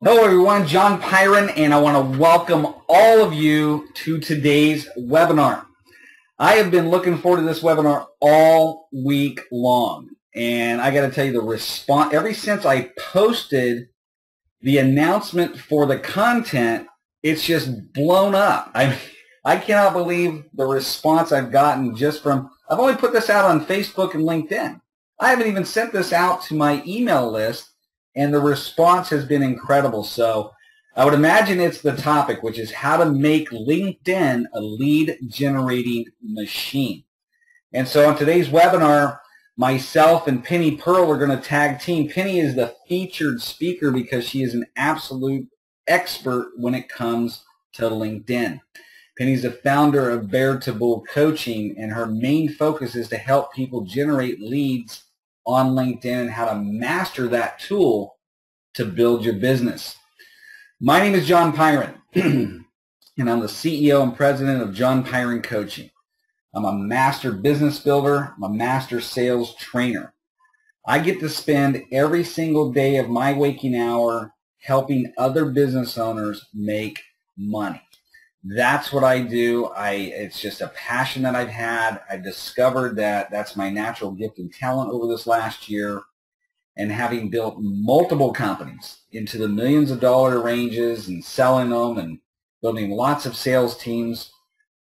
Hello everyone, John Pyron, and I want to welcome all of you to today's webinar. I have been looking forward to this webinar all week long, and I got to tell you the response, ever since I posted the announcement for the content, it's just blown up. I cannot believe the response I've gotten just from, I've only put this out on Facebook and LinkedIn. I haven't even sent this out to my email list, and the response has been incredible. So I would imagine it's the topic, which is how to make LinkedIn a lead generating machine. And so on today's webinar, myself and Penny Pearl are going to tag team. Penny is the featured speaker because she is an absolute expert when it comes to LinkedIn. Penny's the founder of Bear to Bull Coaching, and her main focus is to help people generate leads on LinkedIn and how to master that tool to build your business. My name is John Pyron, and I'm the CEO and president of John Pyron Coaching. I'm a master business builder. I'm a master sales trainer. I get to spend every single day of my waking hour helping other business owners make money. That's what I do. It's just a passion that I've had. I've discovered that that's my natural gift and talent over this last year. And having built multiple companies into the millions of dollar ranges and selling them and building lots of sales teams,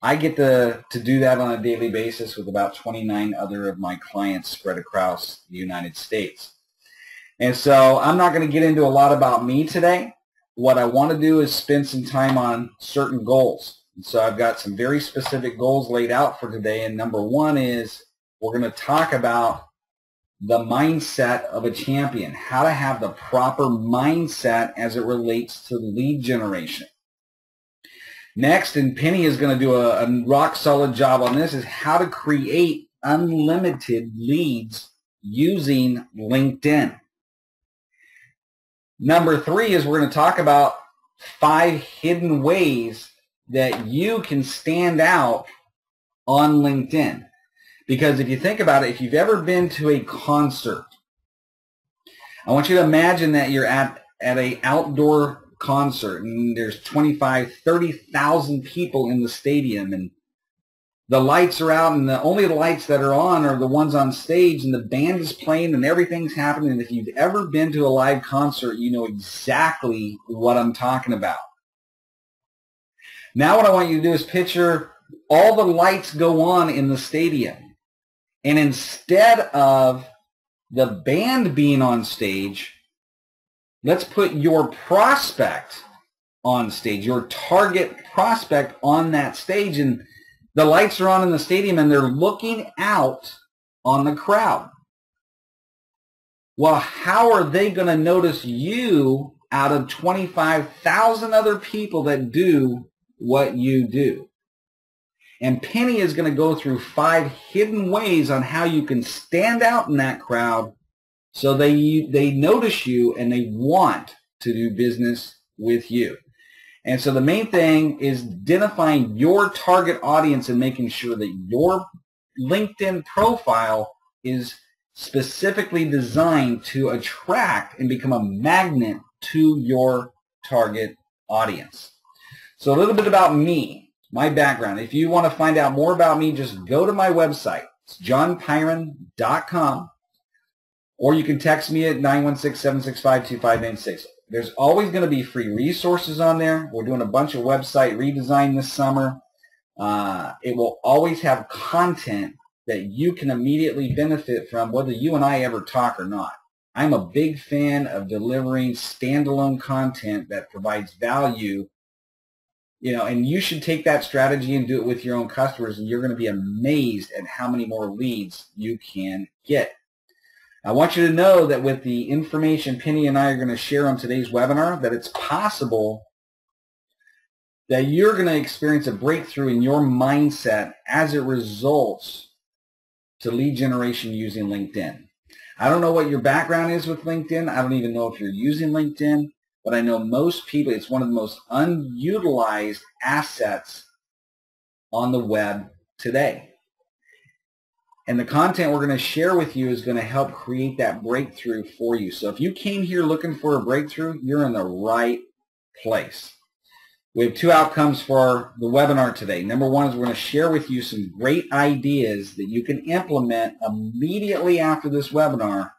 I get to do that on a daily basis with about 29 other of my clients spread across the United States. And so I'm not going to get into a lot about me today. What I want to do is spend some time on certain goals. And so I've got some very specific goals laid out for today. And number one is we're going to talk about the mindset of a champion, how to have the proper mindset as it relates to lead generation. Next, and Penny is going to do a rock solid job on this, is how to create unlimited leads using LinkedIn. Number three is we're going to talk about 5 hidden ways that you can stand out on LinkedIn. Because if you think about it, if you've ever been to a concert, I want you to imagine that you're at an outdoor concert and there's 25, 30,000 people in the stadium, and the lights are out, and only the lights that are on are the ones on stage, and the band is playing and everything's happening. And if you've ever been to a live concert, you know exactly what I'm talking about. Now what I want you to do is picture all the lights go on in the stadium. And instead of the band being on stage, let's put your prospect on stage, your target prospect on that stage. And the lights are on in the stadium, and they're looking out on the crowd. Well, how are they going to notice you out of 25,000 other people that do what you do? And Penny is going to go through 5 hidden ways on how you can stand out in that crowd so they notice you and they want to do business with you. And so the main thing is identifying your target audience and making sure that your LinkedIn profile is specifically designed to attract and become a magnet to your target audience. So a little bit about me, my background. If you want to find out more about me, just go to my website. It's johnpyron.com, or you can text me at 916-765-2596. There's always going to be free resources on there. We're doing a bunch of website redesign this summer. It will always have content that you can immediately benefit from, whether you and I ever talk or not. I'm a big fan of delivering standalone content that provides value, and you should take that strategy and do it with your own customers, and you're going to be amazed at how many more leads you can get. I want you to know that with the information Penny and I are going to share on today's webinar, that it's possible that you're going to experience a breakthrough in your mindset as it results to lead generation using LinkedIn. I don't know what your background is with LinkedIn. I don't even know if you're using LinkedIn, but I know most people, it's one of the most unutilized assets on the web today. And the content we're going to share with you is going to help create that breakthrough for you. So if you came here looking for a breakthrough, you're in the right place. We have two outcomes for the webinar today. Number one is we're going to share with you some great ideas that you can implement immediately after this webinar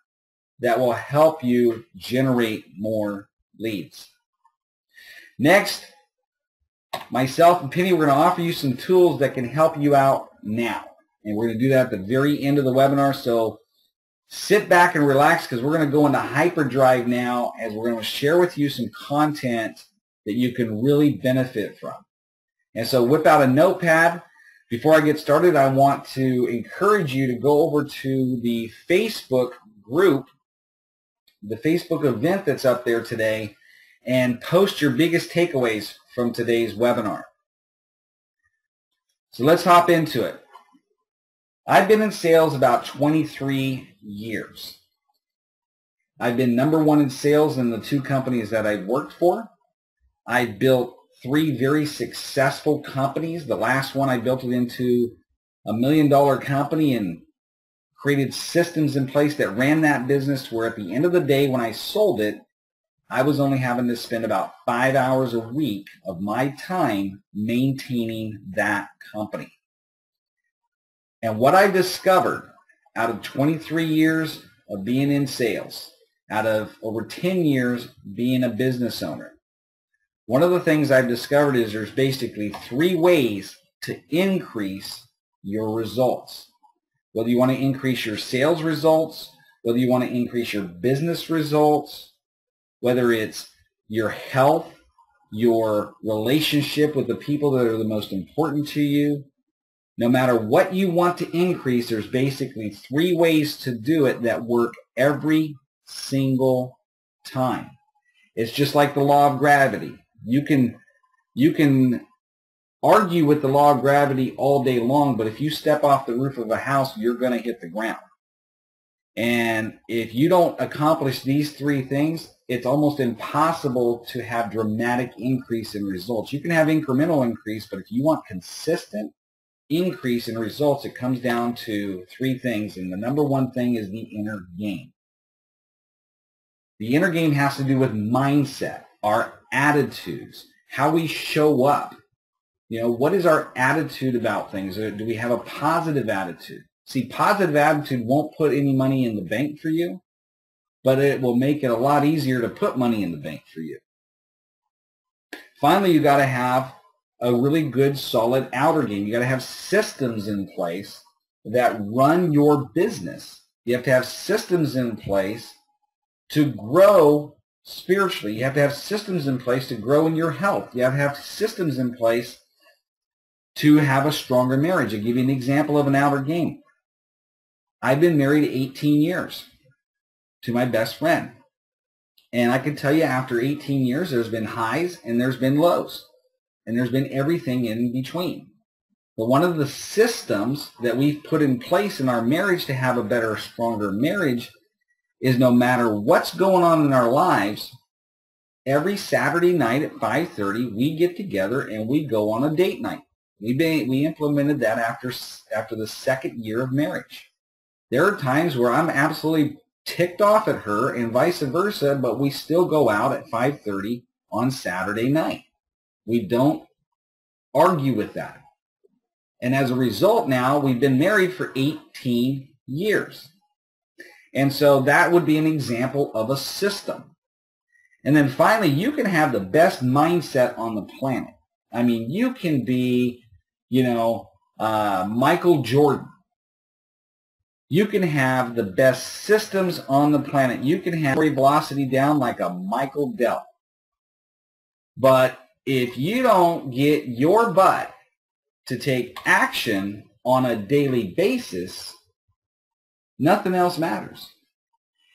that will help you generate more leads. Next, myself and Penny, we're going to offer you some tools that can help you out now. And we're going to do that at the very end of the webinar. So sit back and relax because we're going to go into hyperdrive now as we're going to share with you some content that you can really benefit from. And so whip out a notepad. Before I get started, I want to encourage you to go over to the Facebook group, the Facebook event that's up there today, and post your biggest takeaways from today's webinar. So let's hop into it. I've been in sales about 23 years. I've been number one in sales in the two companies that I've worked for. I built 3 very successful companies. The last one I built it into $1 million company and created systems in place that ran that business to where at the end of the day when I sold it, I was only having to spend about 5 hours a week of my time maintaining that company. And what I discovered out of 23 years of being in sales, out of over 10 years being a business owner, one of the things I've discovered is there's basically 3 ways to increase your results. Whether you want to increase your sales results, whether you want to increase your business results, whether it's your health, your relationship with the people that are the most important to you, no matter what you want to increase, there's basically 3 ways to do it that work every single time. It's just like the law of gravity. You can argue with the law of gravity all day long, but if you step off the roof of a house, you're going to hit the ground. And if you don't accomplish these 3 things, it's almost impossible to have dramatic increase in results. You can have incremental increase, but if you want consistent increase in results, it comes down to 3 things. And the number one thing is the inner game. The inner game has to do with mindset, our attitudes, how we show up. You know, what is our attitude about things? Do we have a positive attitude? See, positive attitude won't put any money in the bank for you, but it will make it a lot easier to put money in the bank for you. Finally, you got to have a really good, solid outer game. You got to have systems in place that run your business. You have to have systems in place to grow spiritually. You have to have systems in place to grow in your health. You have to have systems in place to have a stronger marriage. I'll give you an example of an outer game. I've been married 18 years to my best friend. And I can tell you after 18 years, there's been highs and there's been lows. And there's been everything in between. But one of the systems that we've put in place in our marriage to have a better, stronger marriage is no matter what's going on in our lives, every Saturday night at 5:30, we get together and we go on a date night. We implemented that after the 2nd year of marriage. There are times where I'm absolutely ticked off at her and vice versa, but we still go out at 5:30 on Saturday night. We don't argue with that. And as a result now, we've been married for 18 years. And so that would be an example of a system. And then finally, you can have the best mindset on the planet. I mean, you can be, Michael Jordan. You can have the best systems on the planet. You can have velocity down like a Michael Dell. But if you don't get your butt to take action on a daily basis, nothing else matters.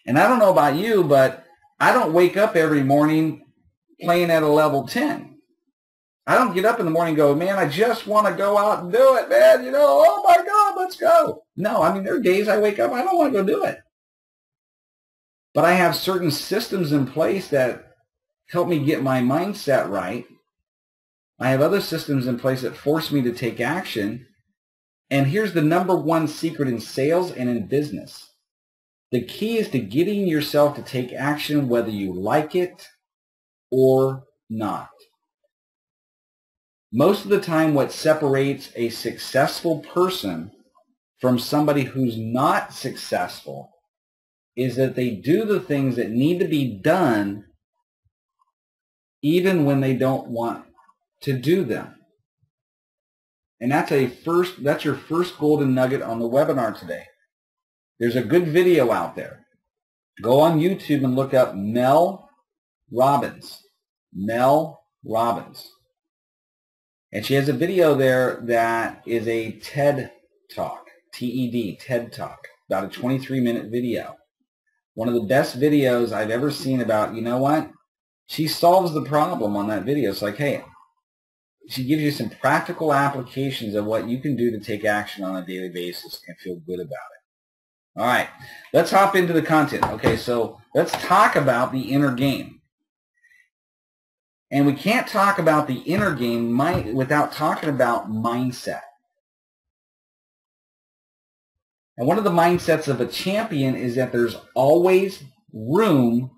And I don't know about you, but I don't wake up every morning playing at a level 10. I don't get up in the morning and go, man, I just want to go out and do it, man. Oh my God, let's go. No, I mean, there are days I wake up, I don't want to go do it. But I have certain systems in place that help me get my mindset right. I have other systems in place that force me to take action. And here's the number one secret in sales and in business. The key is to getting yourself to take action whether you like it or not. Most of the time, what separates a successful person from somebody who's not successful is that they do the things that need to be done even when they don't want to do them. And that's your first golden nugget on the webinar today. There's a good video out there. Go on YouTube and look up Mel Robbins. Mel Robbins. And she has a video there that is a TED Talk, TED, TED Talk, about a 23-minute video. One of the best videos I've ever seen about, you know what? She solves the problem on that video. It's like, hey, she gives you some practical applications of what you can do to take action on a daily basis and feel good about it. All right, let's hop into the content. Okay, so let's talk about the inner game. And we can't talk about the inner game without talking about mindset. And one of the mindsets of a champion is that there's always room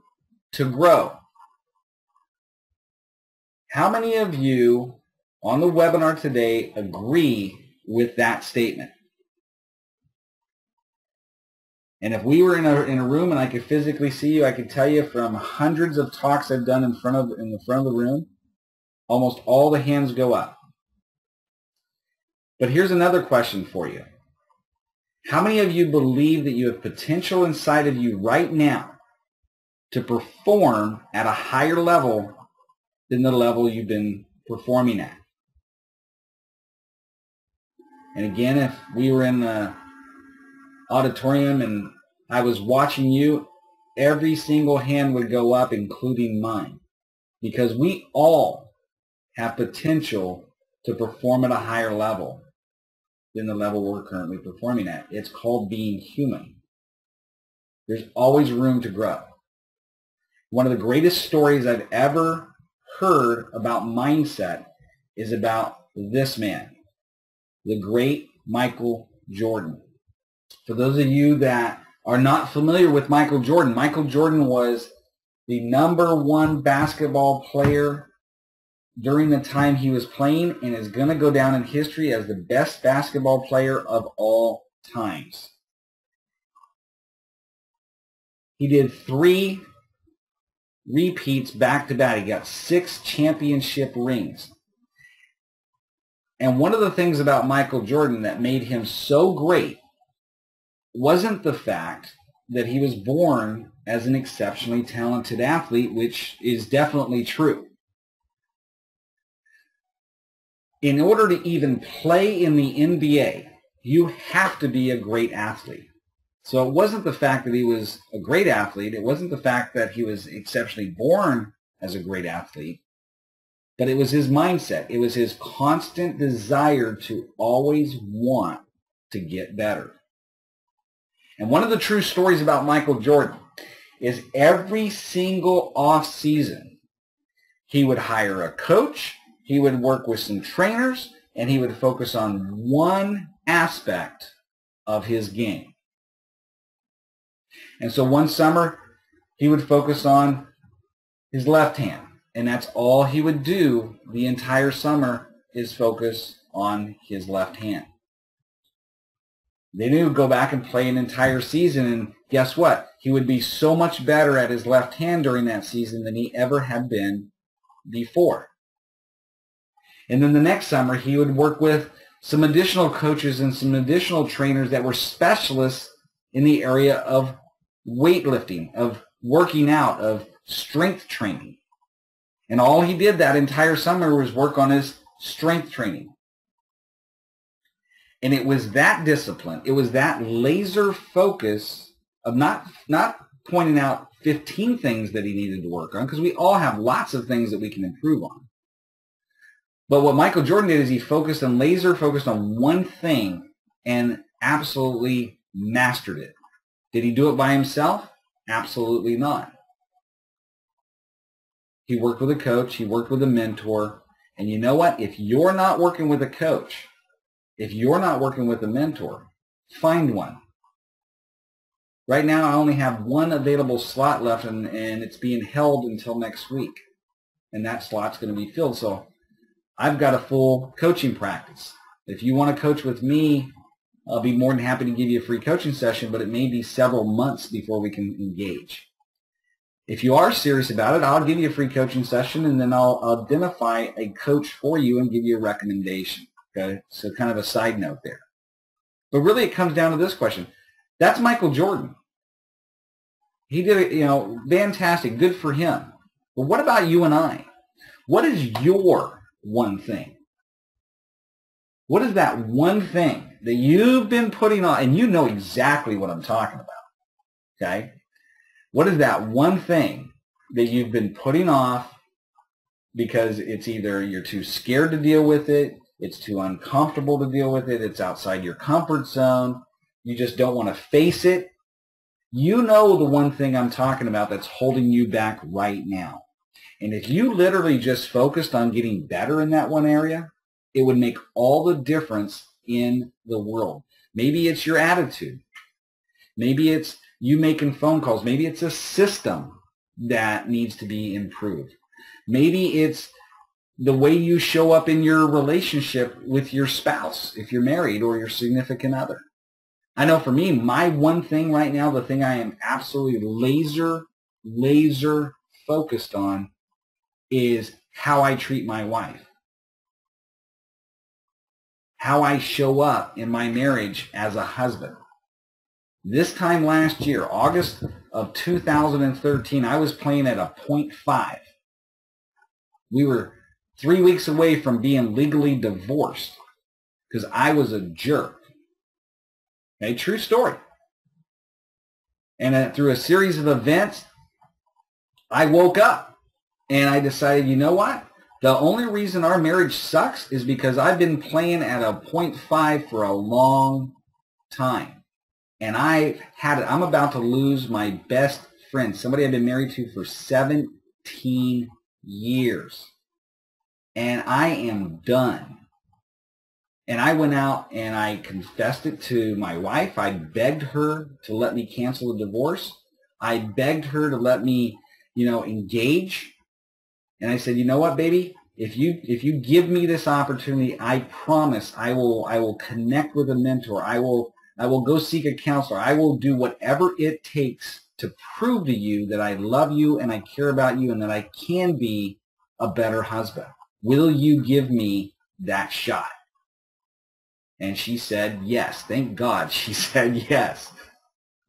to grow. How many of you on the webinar today agree with that statement? And if we were in a room and I could physically see you, I could tell you from hundreds of talks I've done in the front of the room, almost all the hands go up. But here's another question for you. How many of you believe that you have potential inside of you right now to perform at a higher level than the level you've been performing at? And again, if we were in the auditorium and I was watching you, every single hand would go up, including mine, because we all have potential to perform at a higher level than the level we're currently performing at. It's called being human. There's always room to grow. One of the greatest stories I've ever heard about mindset is about this man, the great Michael Jordan. For those of you that are not familiar with Michael Jordan was the #1 basketball player during the time he was playing and is going to go down in history as the best basketball player of all times. He did 3 repeats back-to-back. He got 6 championship rings. And one of the things about Michael Jordan that made him so great wasn't the fact that he was born as an exceptionally talented athlete, which is definitely true. In order to even play in the NBA, you have to be a great athlete. So it wasn't the fact that he was a great athlete. It wasn't the fact that he was exceptionally born as a great athlete. But it was his mindset. It was his constant desire to always want to get better. And one of the true stories about Michael Jordan is every single off season, he would hire a coach, he would work with some trainers, and he would focus on one aspect of his game. And so one summer, he would focus on his left hand. And that's all he would do the entire summer is focus on his left hand. Then he would go back and play an entire season, and guess what? He would be so much better at his left hand during that season than he ever had been before. And then the next summer, he would work with some additional coaches and some additional trainers that were specialists in the area of weightlifting, of working out, of strength training. And all he did that entire summer was work on his strength training. And it was that discipline, it was that laser focus of not pointing out 15 things that he needed to work on, because we all have lots of things that we can improve on. But what Michael Jordan did is he laser focused on one thing and absolutely mastered it. Did he do it by himself? Absolutely not. He worked with a coach, he worked with a mentor, and you know what? If you're not working with a coach, If you're not working with a mentor, find one. Right now, I only have one available slot left, and it's being held until next week. And that slot's going to be filled. So I've got a full coaching practice. If you want to coach with me, I'll be more than happy to give you a free coaching session, but it may be several months before we can engage. If you are serious about it, I'll give you a free coaching session, and then I'll identify a coach for you and give you a recommendation. Okay? So kind of a side note there. But really it comes down to this question. That's Michael Jordan. He did it, fantastic. Good for him. But what about you and I? What is your one thing? What is that one thing that you've been putting on, and you know exactly what I'm talking about, okay? What is that one thing that you've been putting off because it's either you're too scared to deal with it, it's too uncomfortable to deal with it, it's outside your comfort zone, you just don't want to face it? You know the one thing I'm talking about that's holding you back right now. And if you literally just focused on getting better in that one area, it would make all the difference in the world. Maybe it's your attitude. Maybe it's you making phone calls. Maybe it's a system that needs to be improved. Maybe it's the way you show up in your relationship with your spouse, if you're married, or your significant other. I know for me, my one thing right now, the thing I am absolutely laser focused on is how I treat my wife. How I show up in my marriage as a husband. This time last year, August of 2013, I was playing at a 0.5. We were 3 weeks away from being legally divorced because I was a jerk. Okay, true story. And through a series of events, I woke up and I decided, you know what? The only reason our marriage sucks is because I've been playing at a 0.5 for a long time. And I'm about to lose my best friend, somebody I've been married to for 17 years. And I am done. And I went out and I confessed it to my wife. I begged her to let me cancel the divorce. I begged her to let me, engage. And I said, you know what, baby? If you give me this opportunity, I promise I will connect with a mentor. I will go seek a counselor. I will do whatever it takes to prove to you that I love you and I care about you and that I can be a better husband. Will you give me that shot? And she said yes. Thank God she said yes.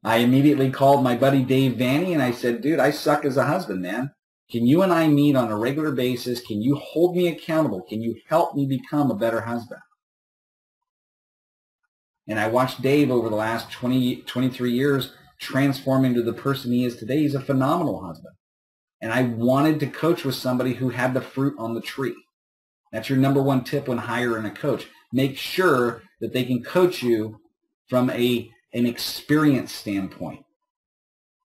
I immediately called my buddy Dave Vanny and I said, dude, I suck as a husband, man. Can you and I meet on a regular basis? Can you hold me accountable? Can you help me become a better husband? And I watched Dave over the last 23 years transform into the person he is today. He's a phenomenal husband. And I wanted to coach with somebody who had the fruit on the tree. That's your number one tip when hiring a coach. Make sure that they can coach you from an experience standpoint.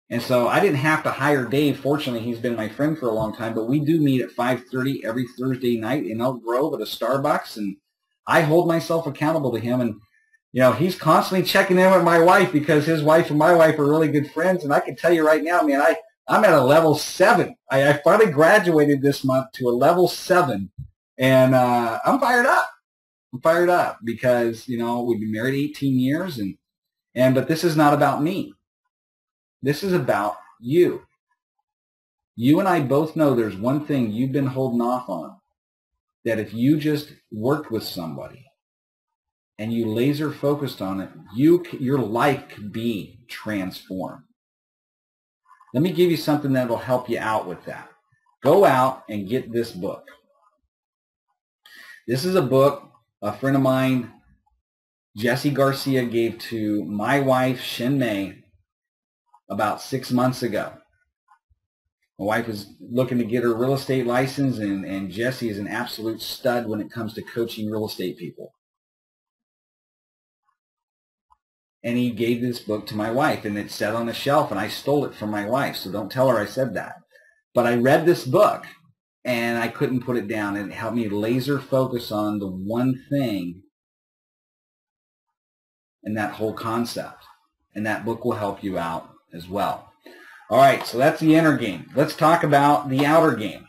And so I didn't have to hire Dave. Fortunately, he's been my friend for a long time, but we do meet at 5:30 every Thursday night in Elk Grove at a Starbucks, and I hold myself accountable to him. And, he's constantly checking in with my wife because his wife and my wife are really good friends. And I can tell you right now, man, I'm at a level 7. I finally graduated this month to a level 7, and I'm fired up. I'm fired up because, we've been married 18 years, but this is not about me. This is about you. You and I both know there's one thing you've been holding off on, that if you just worked with somebody and you laser focused on it, your life could be transformed. Let me give you something that will help you out with that. Go out and get this book. This is a book a friend of mine, Jesse Garcia, gave to my wife, Shin May, about 6 months ago. My wife was looking to get her real estate license, and Jesse is an absolute stud when it comes to coaching real estate people. And he gave this book to my wife, and it sat on the shelf, and I stole it from my wife, so don't tell her I said that. But I read this book, and I couldn't put it down, and it helped me laser focus on the one thing and that whole concept. And that book will help you out as well. All right, so that's the inner game. Let's talk about the outer game.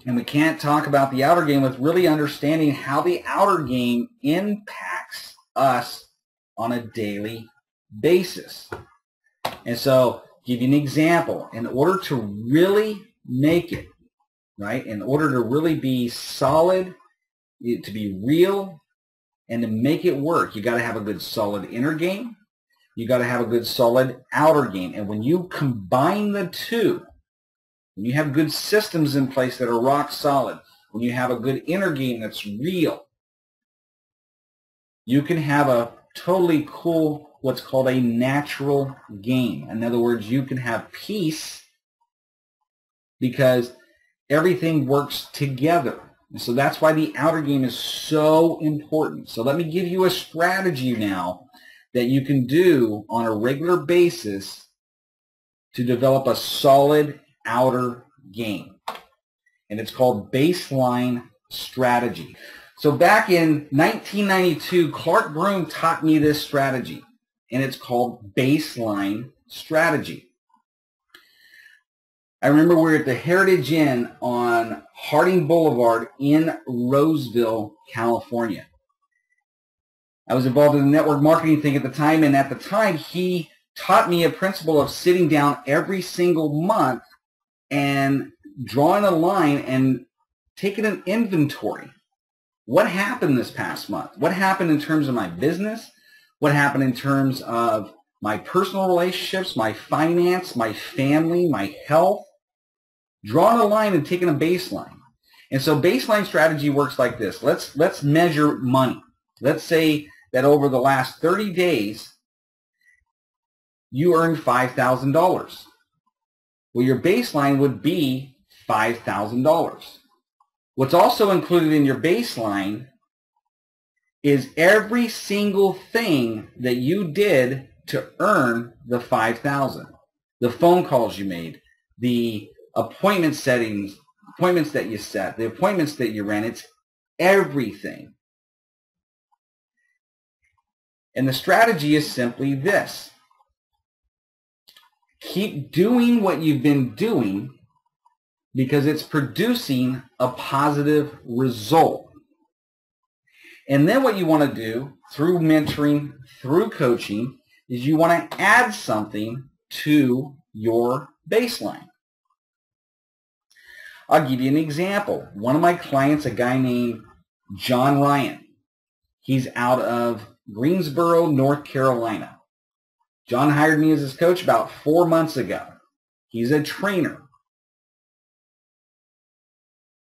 And we can't talk about the outer game with really understanding how the outer game impacts us on a daily basis. And so, give you an example. In order to really make it, right, in order to really be solid, to be real, and to make it work, you got to have a good solid inner game. You got to have a good solid outer game. And when you combine the two, when you have good systems in place that are rock solid, when you have a good inner game that's real, you can have a totally cool, what's called a natural game. In other words, you can have peace because everything works together. And so that's why the outer game is so important. So let me give you a strategy now that you can do on a regular basis to develop a solid outer game. And it's called baseline strategy. So back in 1992, Clark Broom taught me this strategy, and it's called baseline strategy. I remember we were at the Heritage Inn on Harding Boulevard in Roseville, California. I was involved in the network marketing thing at the time, and at the time he taught me a principle of sitting down every single month and drawing a line and taking an inventory. What happened this past month? What happened in terms of my business? What happened in terms of my personal relationships, my finance, my family, my health? Drawing a line and taking a baseline. And so baseline strategy works like this. Let's measure money. Let's say that over the last 30 days, you earned $5,000. Well, your baseline would be $5,000. What's also included in your baseline is every single thing that you did to earn the $5,000. The phone calls you made, the appointment settings, appointments that you set, the appointments that you ran, it's everything. And the strategy is simply this. Keep doing what you've been doing because it's producing a positive result. And then what you want to do through mentoring, through coaching, is you want to add something to your baseline. I'll give you an example. One of my clients, a guy named John Ryan, he's out of Greensboro, North Carolina. John hired me as his coach about 4 months ago. He's a trainer.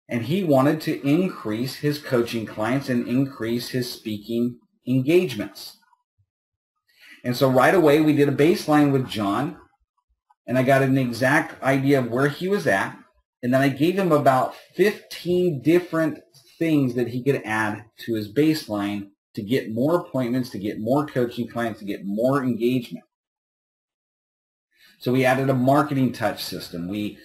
And he wanted to increase his coaching clients and increase his speaking engagements. And so right away we did a baseline with John, and I got an exact idea of where he was at, and then I gave him about 15 different things that he could add to his baseline to get more appointments, to get more coaching clients, to get more engagement. So we added a marketing touch system. We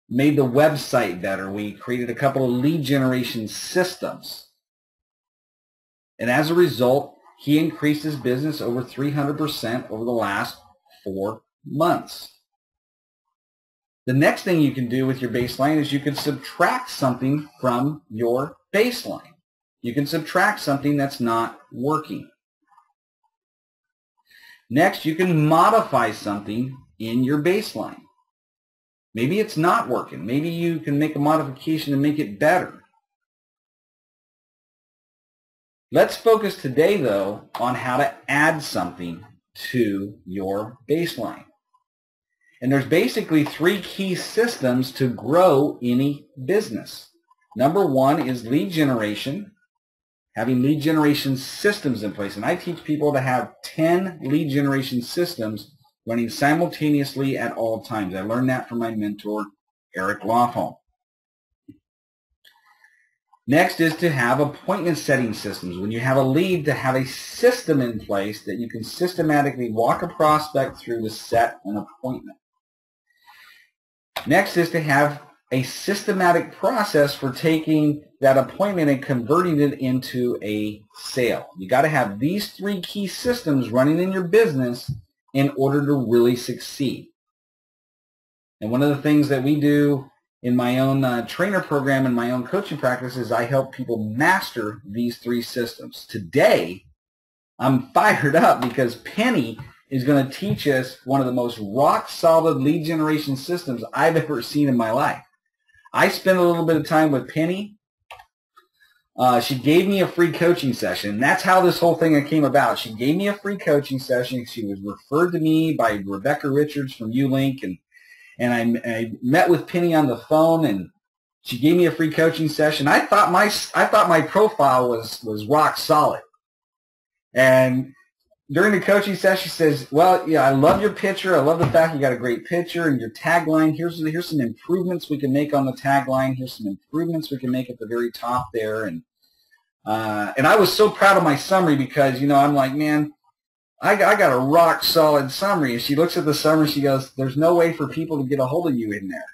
made the website better. We created a couple of lead generation systems. And as a result, he increased his business over 300% over the last 4 months. The next thing you can do with your baseline is you can subtract something from your baseline. You can subtract something that's not working. Next, you can modify something in your baseline. Maybe it's not working. Maybe you can make a modification to make it better. Let's focus today, though, on how to add something to your baseline. And there's basically 3 key systems to grow any business. Number 1 is lead generation, having lead generation systems in place. And I teach people to have 10 lead generation systems running simultaneously at all times. I learned that from my mentor, Eric Lofholm. Next is to have appointment setting systems. When you have a lead, to have a system in place that you can systematically walk a prospect through to set an appointment. Next is to have a systematic process for taking that appointment and converting it into a sale. You got to have these 3 key systems running in your business in order to really succeed. And one of the things that we do in my own trainer program and my own coaching practice is I help people master these 3 systems. Today, I'm fired up because Penny is going to teach us one of the most rock-solid lead generation systems I've ever seen in my life. I spent a little bit of time with Penny. She gave me a free coaching session. That's how this whole thing came about. She gave me a free coaching session. She was referred to me by Rebecca Richards from ULink, and I met with Penny on the phone, and she gave me a free coaching session. I thought my profile was rock solid. And during the coaching session, she says, well, yeah, I love your picture. I love the fact you got a great picture and your tagline. Here's some improvements we can make on the tagline. Here's some improvements we can make at the very top there. And I was so proud of my summary because, I'm like, man, I got a rock solid summary. And she looks at the summary. She goes, there's no way for people to get a hold of you in there.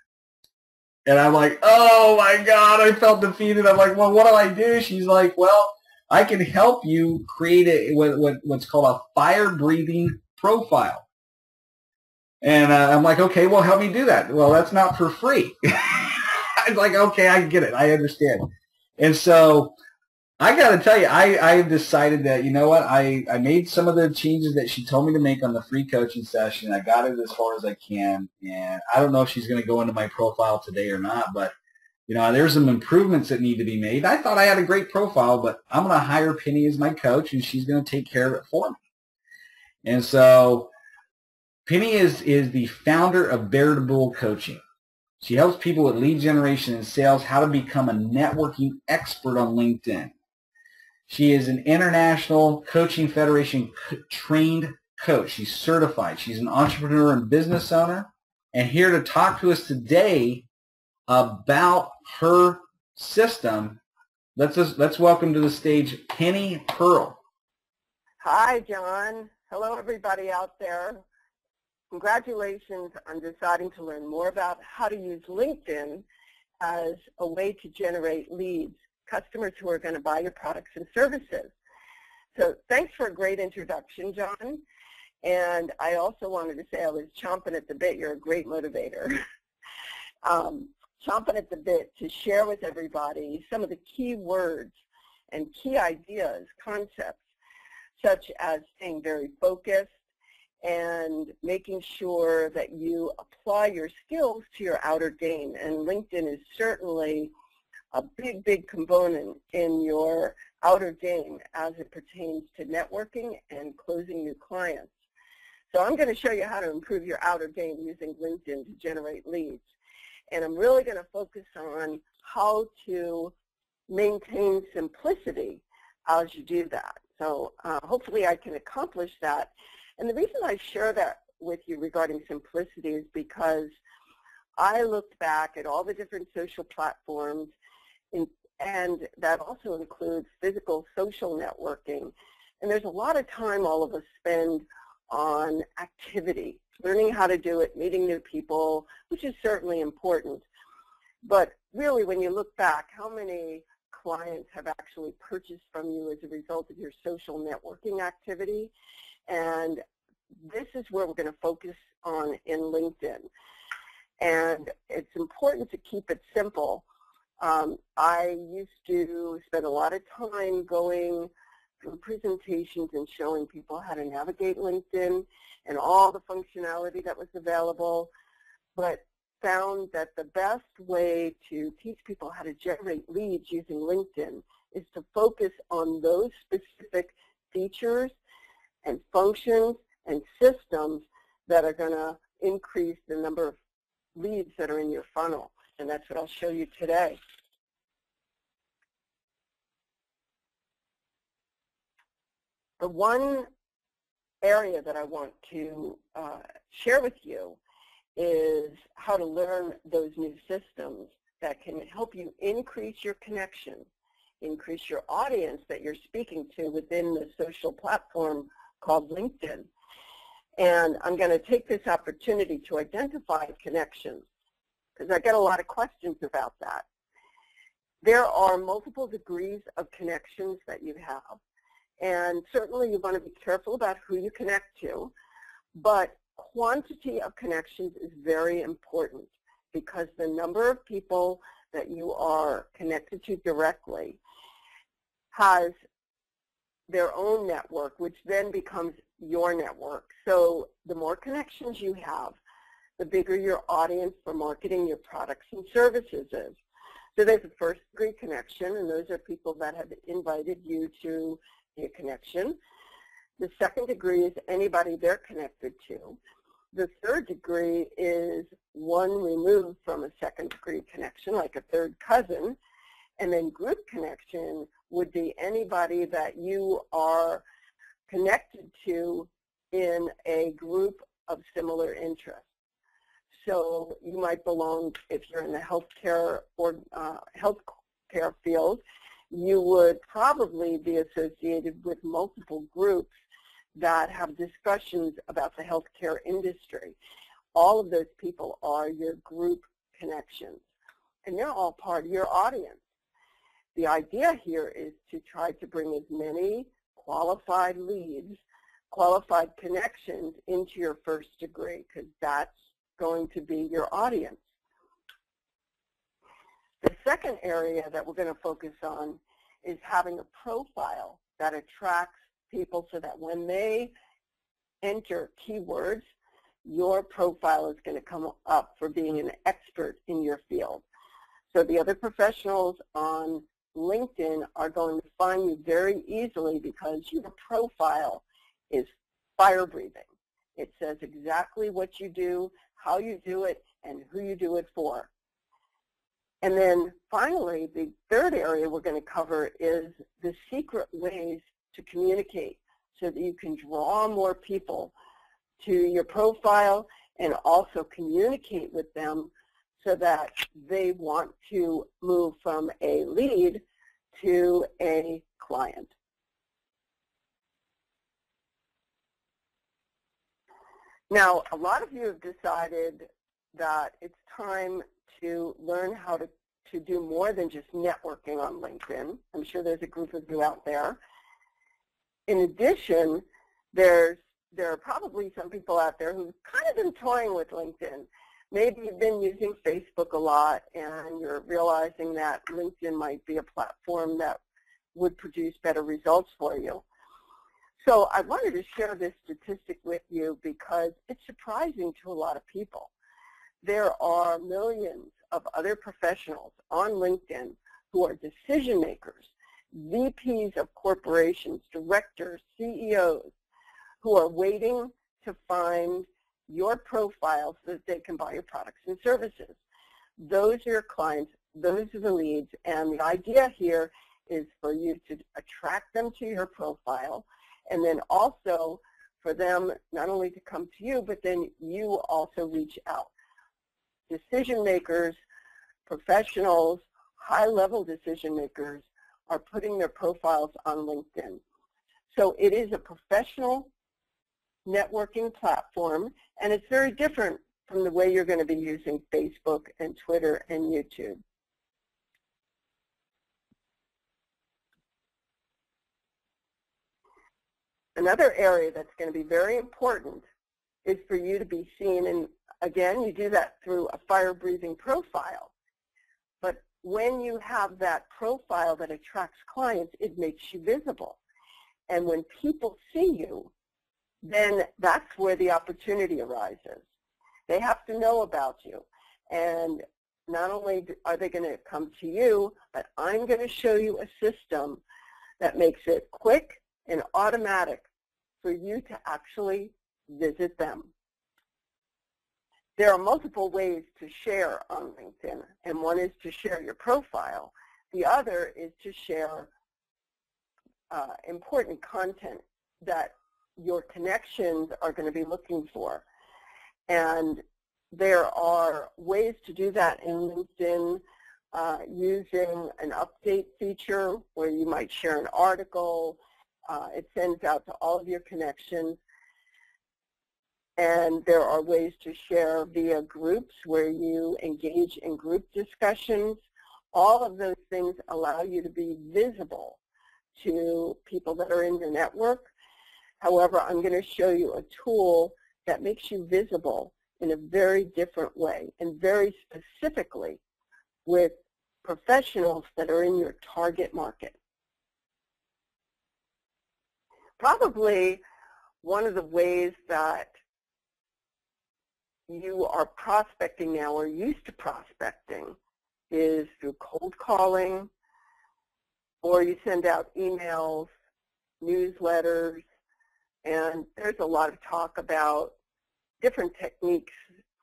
And I'm like, oh, my God, I felt defeated. I'm like, well, what do I do? She's like, well, I can help you create what's called a fire-breathing profile. And I'm like, okay, well, help me do that. Well, that's not for free. I was like, okay, I get it. I understand. And so I got to tell you, I decided that, you know what, I made some of the changes that she told me to make on the free coaching session. I got it as far as I can. And I don't know if she's going to go into my profile today or not, but there's some improvements that need to be made. I thought I had a great profile, but I'm going to hire Penny as my coach, and she's going to take care of it for me. And so Penny is the founder of Veritable Coaching. She helps people with lead generation and sales, how to become a networking expert on LinkedIn. She is an International Coaching Federation trained coach. She's certified. She's an entrepreneur and business owner. And here to talk to us today about her system, let's welcome to the stage Penny Pearl. Hi, John. Hello, everybody out there. Congratulations on deciding to learn more about how to use LinkedIn as a way to generate leads, customers who are going to buy your products and services. So thanks for a great introduction, John. And I also wanted to say I was chomping at the bit. You're a great motivator. Chomping at the bit to share with everybody some of the key words and key ideas, concepts, such as staying very focused and making sure that you apply your skills to your outer game. And LinkedIn is certainly a big, big component in your outer game as it pertains to networking and closing new clients. So I'm going to show you how to improve your outer game using LinkedIn to generate leads. And I'm really going to focus on how to maintain simplicity as you do that. So hopefully I can accomplish that. And the reason I share that with you regarding simplicity is because I looked back at all the different social platforms, and that also includes physical social networking. And there's a lot of time all of us spend on activity, learning how to do it, meeting new people, which is certainly important. But really, when you look back, how many clients have actually purchased from you as a result of your social networking activity? And this is where we're going to focus on in LinkedIn. And it's important to keep it simple. I used to spend a lot of time going through presentations and showing people how to navigate LinkedIn and all the functionality that was available, but found that the best way to teach people how to generate leads using LinkedIn is to focus on those specific features and functions and systems that are going to increase the number of leads that are in your funnel. And that's what I'll show you today. The one area that I want to share with you is how to learn those new systems that can help you increase your connection, increase your audience that you're speaking to within the social platform called LinkedIn. And I'm going to take this opportunity to identify connections. because I get a lot of questions about that. There are multiple degrees of connections that you have, and certainly you want to be careful about who you connect to, but quantity of connections is very important because the number of people that you are connected to directly has their own network, which then becomes your network. So the more connections you have, the bigger your audience for marketing your products and services is. So there's a first degree connection, and those are people that have invited you to be a connection. The second degree is anybody they're connected to. The third degree is one removed from a second degree connection, like a third cousin. And then group connection would be anybody that you are connected to in a group of similar interests. So you might belong, if you're in the healthcare or healthcare field, you would probably be associated with multiple groups that have discussions about the healthcare industry. All of those people are your group connections, and they're all part of your audience. The idea here is to try to bring as many qualified leads, qualified connections into your first degree, because that's going to be your audience. The second area that we're going to focus on is having a profile that attracts people so that when they enter keywords, your profile is going to come up for being an expert in your field. So the other professionals on LinkedIn are going to find you very easily because your profile is fire breathing. It says exactly what you do, how you do it, and who you do it for. And then finally, the third area we're going to cover is the secret ways to communicate so that you can draw more people to your profile and also communicate with them so that they want to move from a lead to a client. Now, a lot of you have decided that it's time to learn how to do more than just networking on LinkedIn. I'm sure there's a group of you out there. In addition, there are probably some people out there who've kind of been toying with LinkedIn. Maybe you've been using Facebook a lot and you're realizing that LinkedIn might be a platform that would produce better results for you. So I wanted to share this statistic with you because it's surprising to a lot of people. There are millions of other professionals on LinkedIn who are decision makers, VPs of corporations, directors, CEOs, who are waiting to find your profile so that they can buy your products and services. Those are your clients, those are the leads, and the idea here is for you to attract them to your profile, and then also for them not only to come to you, but then you also reach out. Decision makers, professionals, high-level decision makers are putting their profiles on LinkedIn. So it is a professional networking platform, and it's very different from the way you're going to be using Facebook and Twitter and YouTube. Another area that's going to be very important is for you to be seen, and again, you do that through a fire-breathing profile. But when you have that profile that attracts clients, it makes you visible. And when people see you, then that's where the opportunity arises. They have to know about you. And not only are they going to come to you, but I'm going to show you a system that makes it quick and automatic for you to actually visit them. There are multiple ways to share on LinkedIn, and one is to share your profile. The other is to share important content that your connections are going to be looking for. And there are ways to do that in LinkedIn using an update feature where you might share an article. It sends out to all of your connections. And there are ways to share via groups where you engage in group discussions. All of those things allow you to be visible to people that are in your network. However, I'm going to show you a tool that makes you visible in a very different way and very specifically with professionals that are in your target market. Probably one of the ways that you are prospecting now or used to prospecting is through cold calling, or you send out emails, newsletters, and there's a lot of talk about different techniques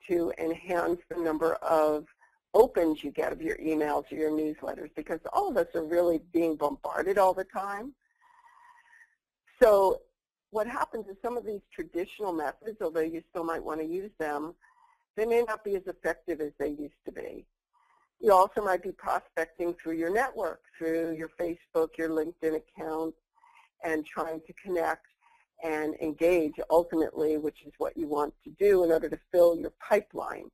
to enhance the number of opens you get of your emails or your newsletters, because all of us are really being bombarded all the time. So what happens is some of these traditional methods, although you still might want to use them, they may not be as effective as they used to be. You also might be prospecting through your network, through your Facebook, your LinkedIn account, and trying to connect and engage ultimately, which is what you want to do in order to fill your pipeline.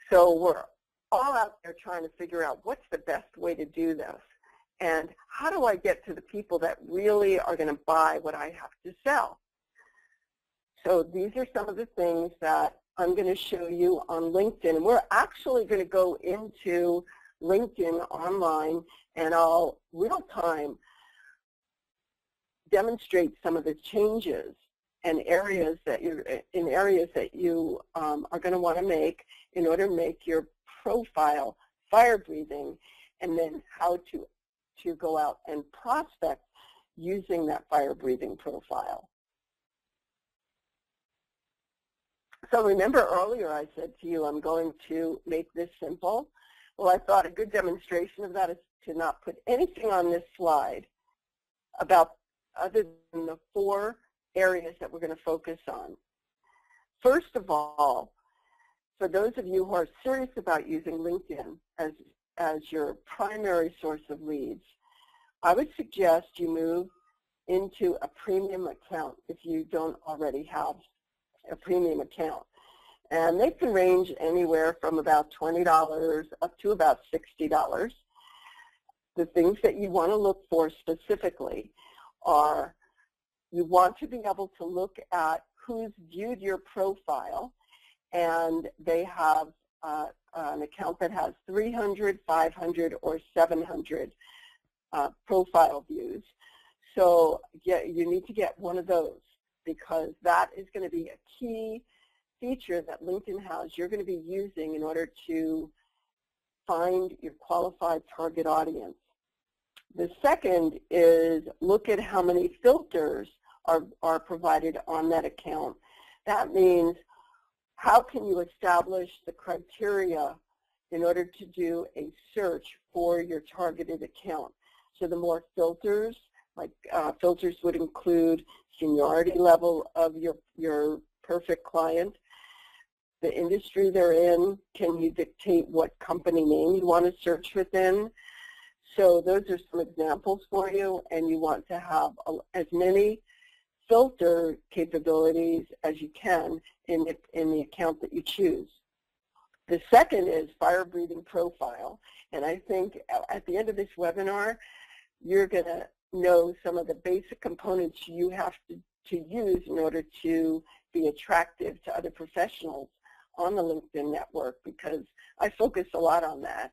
So we're all out there trying to figure out what's the best way to do this, and how do I get to the people that really are going to buy what I have to sell. So these are some of the things that I'm going to show you on LinkedIn. And we're actually going to go into LinkedIn online, and I'll real-time demonstrate some of the changes and areas that you are going to want to make in order to make your profile fire-breathing, and then how to go out and prospect using that fire-breathing profile. So remember earlier I said to you I'm going to make this simple. Well, I thought a good demonstration of that is to not put anything on this slide about other than the 4 areas that we're going to focus on. First of all, for those of you who are serious about using LinkedIn as your primary source of leads, I would suggest you move into a premium account if you don't already have a premium account. And they can range anywhere from about $20 up to about $60. The things that you want to look for specifically are you want to be able to look at who's viewed your profile, and they have an account that has 300, 500, or 700 profile views. So you need to get one of those, because that is going to be a key feature that LinkedIn has you're going to be using in order to find your qualified target audience. The second is look at how many filters are provided on that account. That means how can you establish the criteria in order to do a search for your targeted account. So the more filters, like filters would include seniority level of your perfect client, the industry they're in, can you dictate what company name you want to search within. So those are some examples for you, and you want to have as many filter capabilities as you can in the account that you choose. The second is fire-breathing profile, and I think at the end of this webinar, you're going to know some of the basic components you have to use in order to be attractive to other professionals on the LinkedIn network, because I focus a lot on that.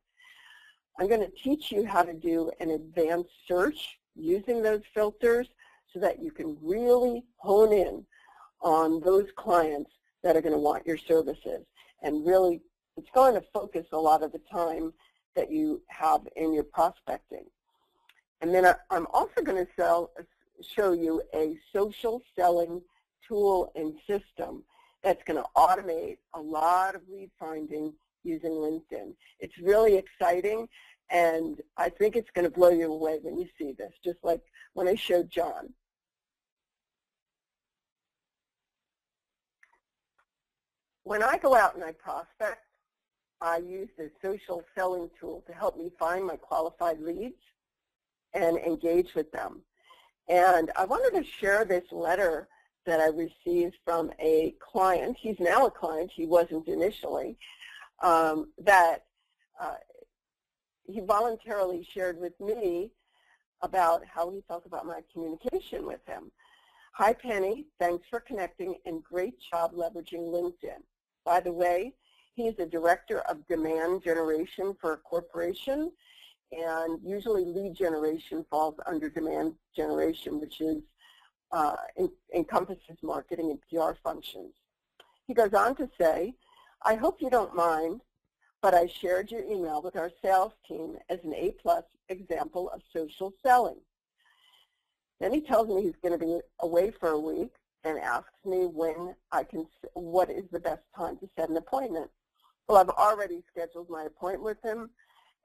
I'm going to teach you how to do an advanced search using those filters so that you can really hone in on those clients that are going to want your services. And really, it's going to focus a lot of the time that you have in your prospecting. And then I'm also going to show you a social selling tool and system that's going to automate a lot of lead finding using LinkedIn. It's really exciting, and I think it's going to blow you away when you see this, just like when I showed John. When I go out and I prospect, I use the social selling tool to help me find my qualified leads and engage with them. And I wanted to share this letter that I received from a client. He's now a client. He wasn't initially. That he voluntarily shared with me about how he felt about my communication with him. Hi, Penny. Thanks for connecting and great job leveraging LinkedIn. By the way, he's a director of demand generation for a corporation, and usually lead generation falls under demand generation, which is encompasses marketing and PR functions. He goes on to say, I hope you don't mind, but I shared your email with our sales team as an A+ example of social selling. Then he tells me he's going to be away for a week and asks me what is the best time to set an appointment. Well, I've already scheduled my appointment with him,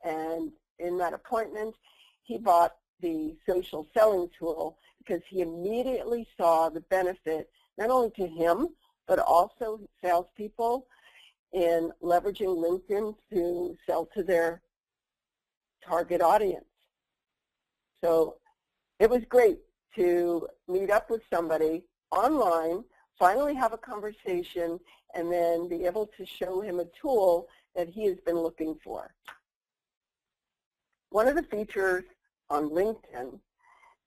and in that appointment, he bought the social selling tool because he immediately saw the benefit, not only to him, but also salespeople, in leveraging LinkedIn to sell to their target audience. So it was great to meet up with somebody online, finally have a conversation, and then be able to show him a tool that he has been looking for. One of the features on LinkedIn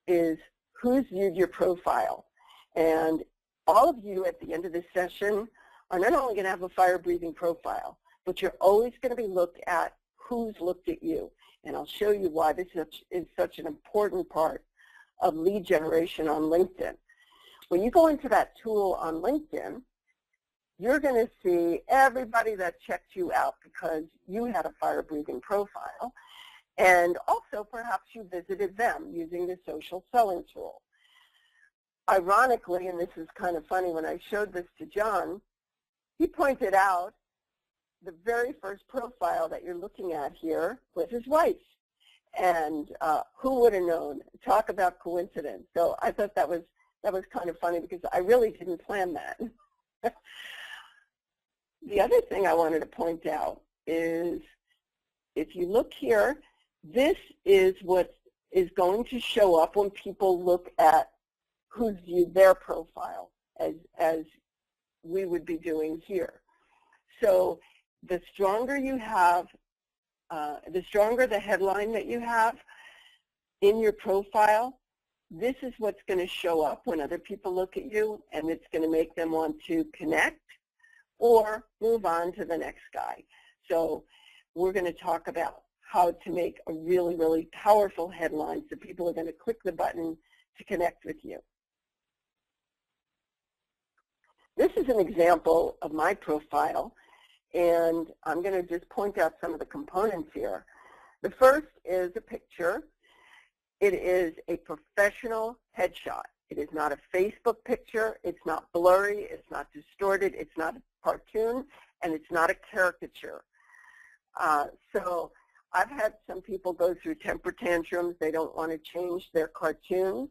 is who's viewed your profile. And all of you at the end of this session are not only going to have a fire-breathing profile, but you're always going to be looked at who's looked at you. And I'll show you why this is such an important part of lead generation on LinkedIn. When you go into that tool on LinkedIn, you're going to see everybody that checked you out because you had a fire-breathing profile. And also, perhaps you visited them using the social selling tool. Ironically, and this is kind of funny, when I showed this to John, he pointed out the very first profile that you're looking at here was his wife's. And who would have known? Talk about coincidence. So I thought that was kind of funny because I really didn't plan that. The other thing I wanted to point out is if you look here, this is what is going to show up when people look at who's viewed their profile, as we would be doing here. So the stronger you have, the stronger the headline that you have in your profile, this is what's going to show up when other people look at you, and it's going to make them want to connect or move on to the next guy. So we're going to talk about how to make a really, really powerful headline so people are going to click the button to connect with you. This is an example of my profile, and I'm going to just point out some of the components here. The first is a picture. It is a professional headshot. It is not a Facebook picture. It's not blurry. It's not distorted. It's not a cartoon, and it's not a caricature. So I've had some people go through temper tantrums. They don't want to change their cartoons.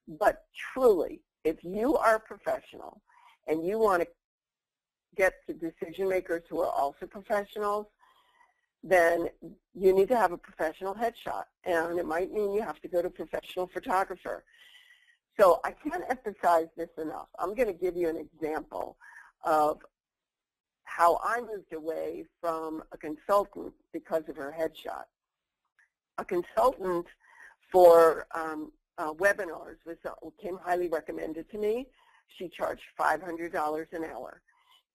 But truly, if you are a professional and you want to get to decision makers who are also professionals, then you need to have a professional headshot. And it might mean you have to go to a professional photographer. So I can't emphasize this enough. I'm going to give you an example of how I moved away from a consultant because of her headshot. A consultant for webinars came highly recommended to me. She charged $500 an hour.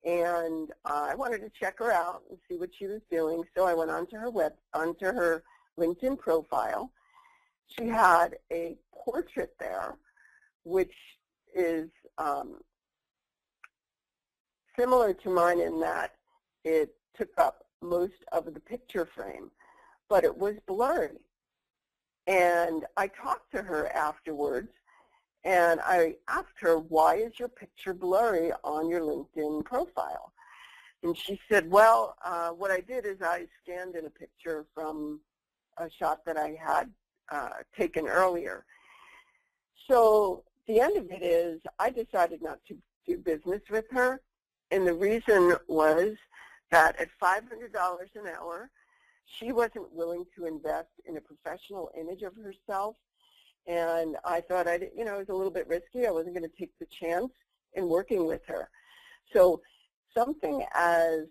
And I wanted to check her out and see what she was doing, so I went onto her LinkedIn profile. She had a portrait there, which is similar to mine in that it took up most of the picture frame, but it was blurry. And I talked to her afterwards, and I asked her, why is your picture blurry on your LinkedIn profile? And she said, well, what I did is I scanned in a picture from a shot that I had taken earlier. So the end of it is I decided not to do business with her. And the reason was that at $500 an hour, she wasn't willing to invest in a professional image of herself. And I thought, it was a little bit risky. I wasn't going to take the chance in working with her. So something as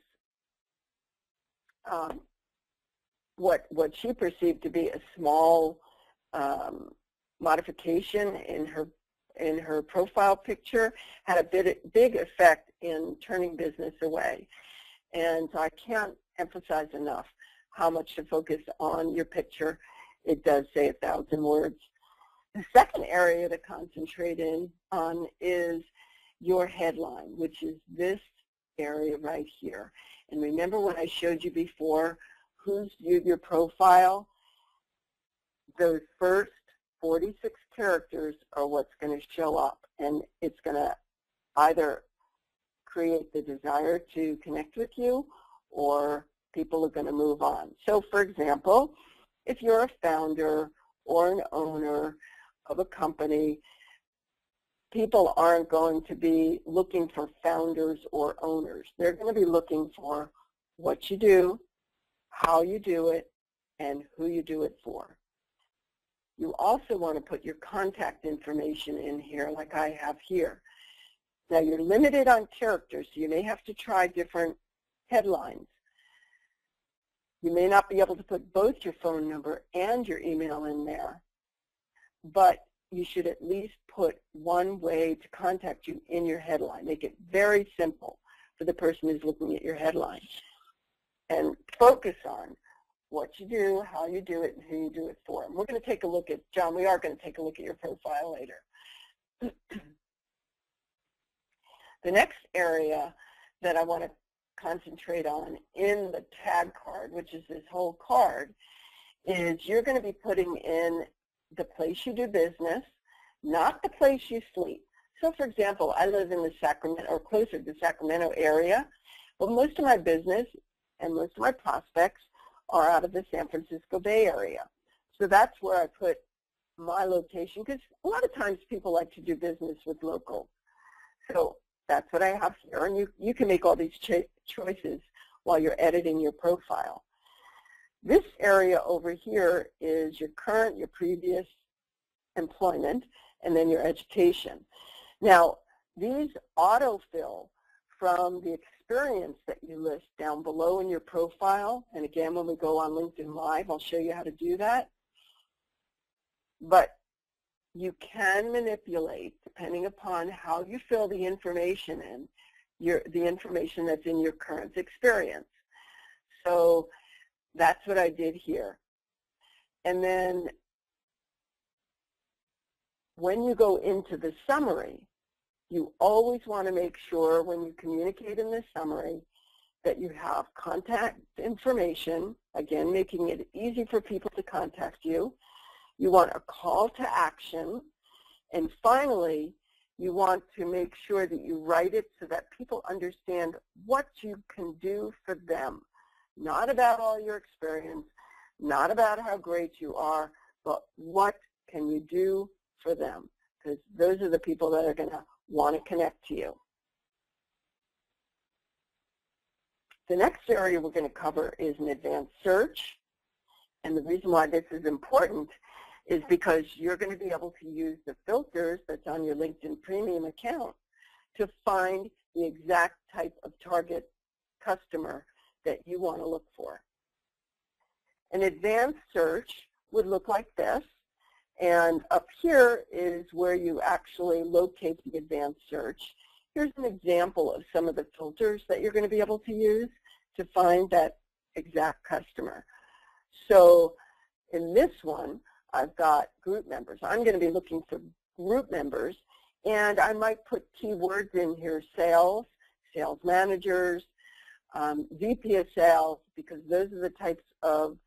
what she perceived to be a small modification in her profile picture had a big effect in turning business away. And so I can't emphasize enough how much to focus on your picture. It does say 1,000 words. The second area to concentrate on is your headline, which is this area right here. And remember what I showed you before, who's viewed your profile? Those first 46 characters are what's going to show up, and it's going to either create the desire to connect with you or people are going to move on. So for example, if you're a founder or an owner of a company, people aren't going to be looking for founders or owners. They're going to be looking for what you do, how you do it, and who you do it for. You also want to put your contact information in here like I have here. Now you're limited on characters, so you may have to try different headlines. You may not be able to put both your phone number and your email in there, but you should at least put one way to contact you in your headline. Make it very simple for the person who's looking at your headline. And focus on what you do, how you do it, and who you do it for. And we're going to take a look at, John, we are going to take a look at your profile later. The next area that I want to concentrate on in the tag card, which is this whole card, is you're going to be putting in the place you do business, not the place you sleep. So for example, I live in the Sacramento, or closer to the Sacramento area. Well, most of my business and most of my prospects are out of the San Francisco Bay Area. So that's where I put my location, because a lot of times people like to do business with locals. So that's what I have here, and you can make all these choices while you're editing your profile. This area over here is your current, your previous employment, and then your education. Now, these autofill from the experience that you list down below in your profile. And again, when we go on LinkedIn Live, I'll show you how to do that. But you can manipulate, depending upon how you fill the information in, the information that's in your current experience. So that's what I did here. And then when you go into the summary, you always want to make sure when you communicate in the summary that you have contact information, again, making it easy for people to contact you. You want a call to action. And finally, you want to make sure that you write it so that people understand what you can do for them. Not about all your experience, not about how great you are, but what can you do for them? Because those are the people that are going to want to connect to you. The next area we're going to cover is an advanced search. And the reason why this is important is because you're going to be able to use the filters that's on your LinkedIn Premium account to find the exact type of target customer that you want to look for. An advanced search would look like this. And up here is where you actually locate the advanced search. Here's an example of some of the filters that you're going to be able to use to find that exact customer. So in this one, I've got group members. I'm going to be looking for group members, and I might put keywords in here: sales, sales managers, VP of sales, because those are the types of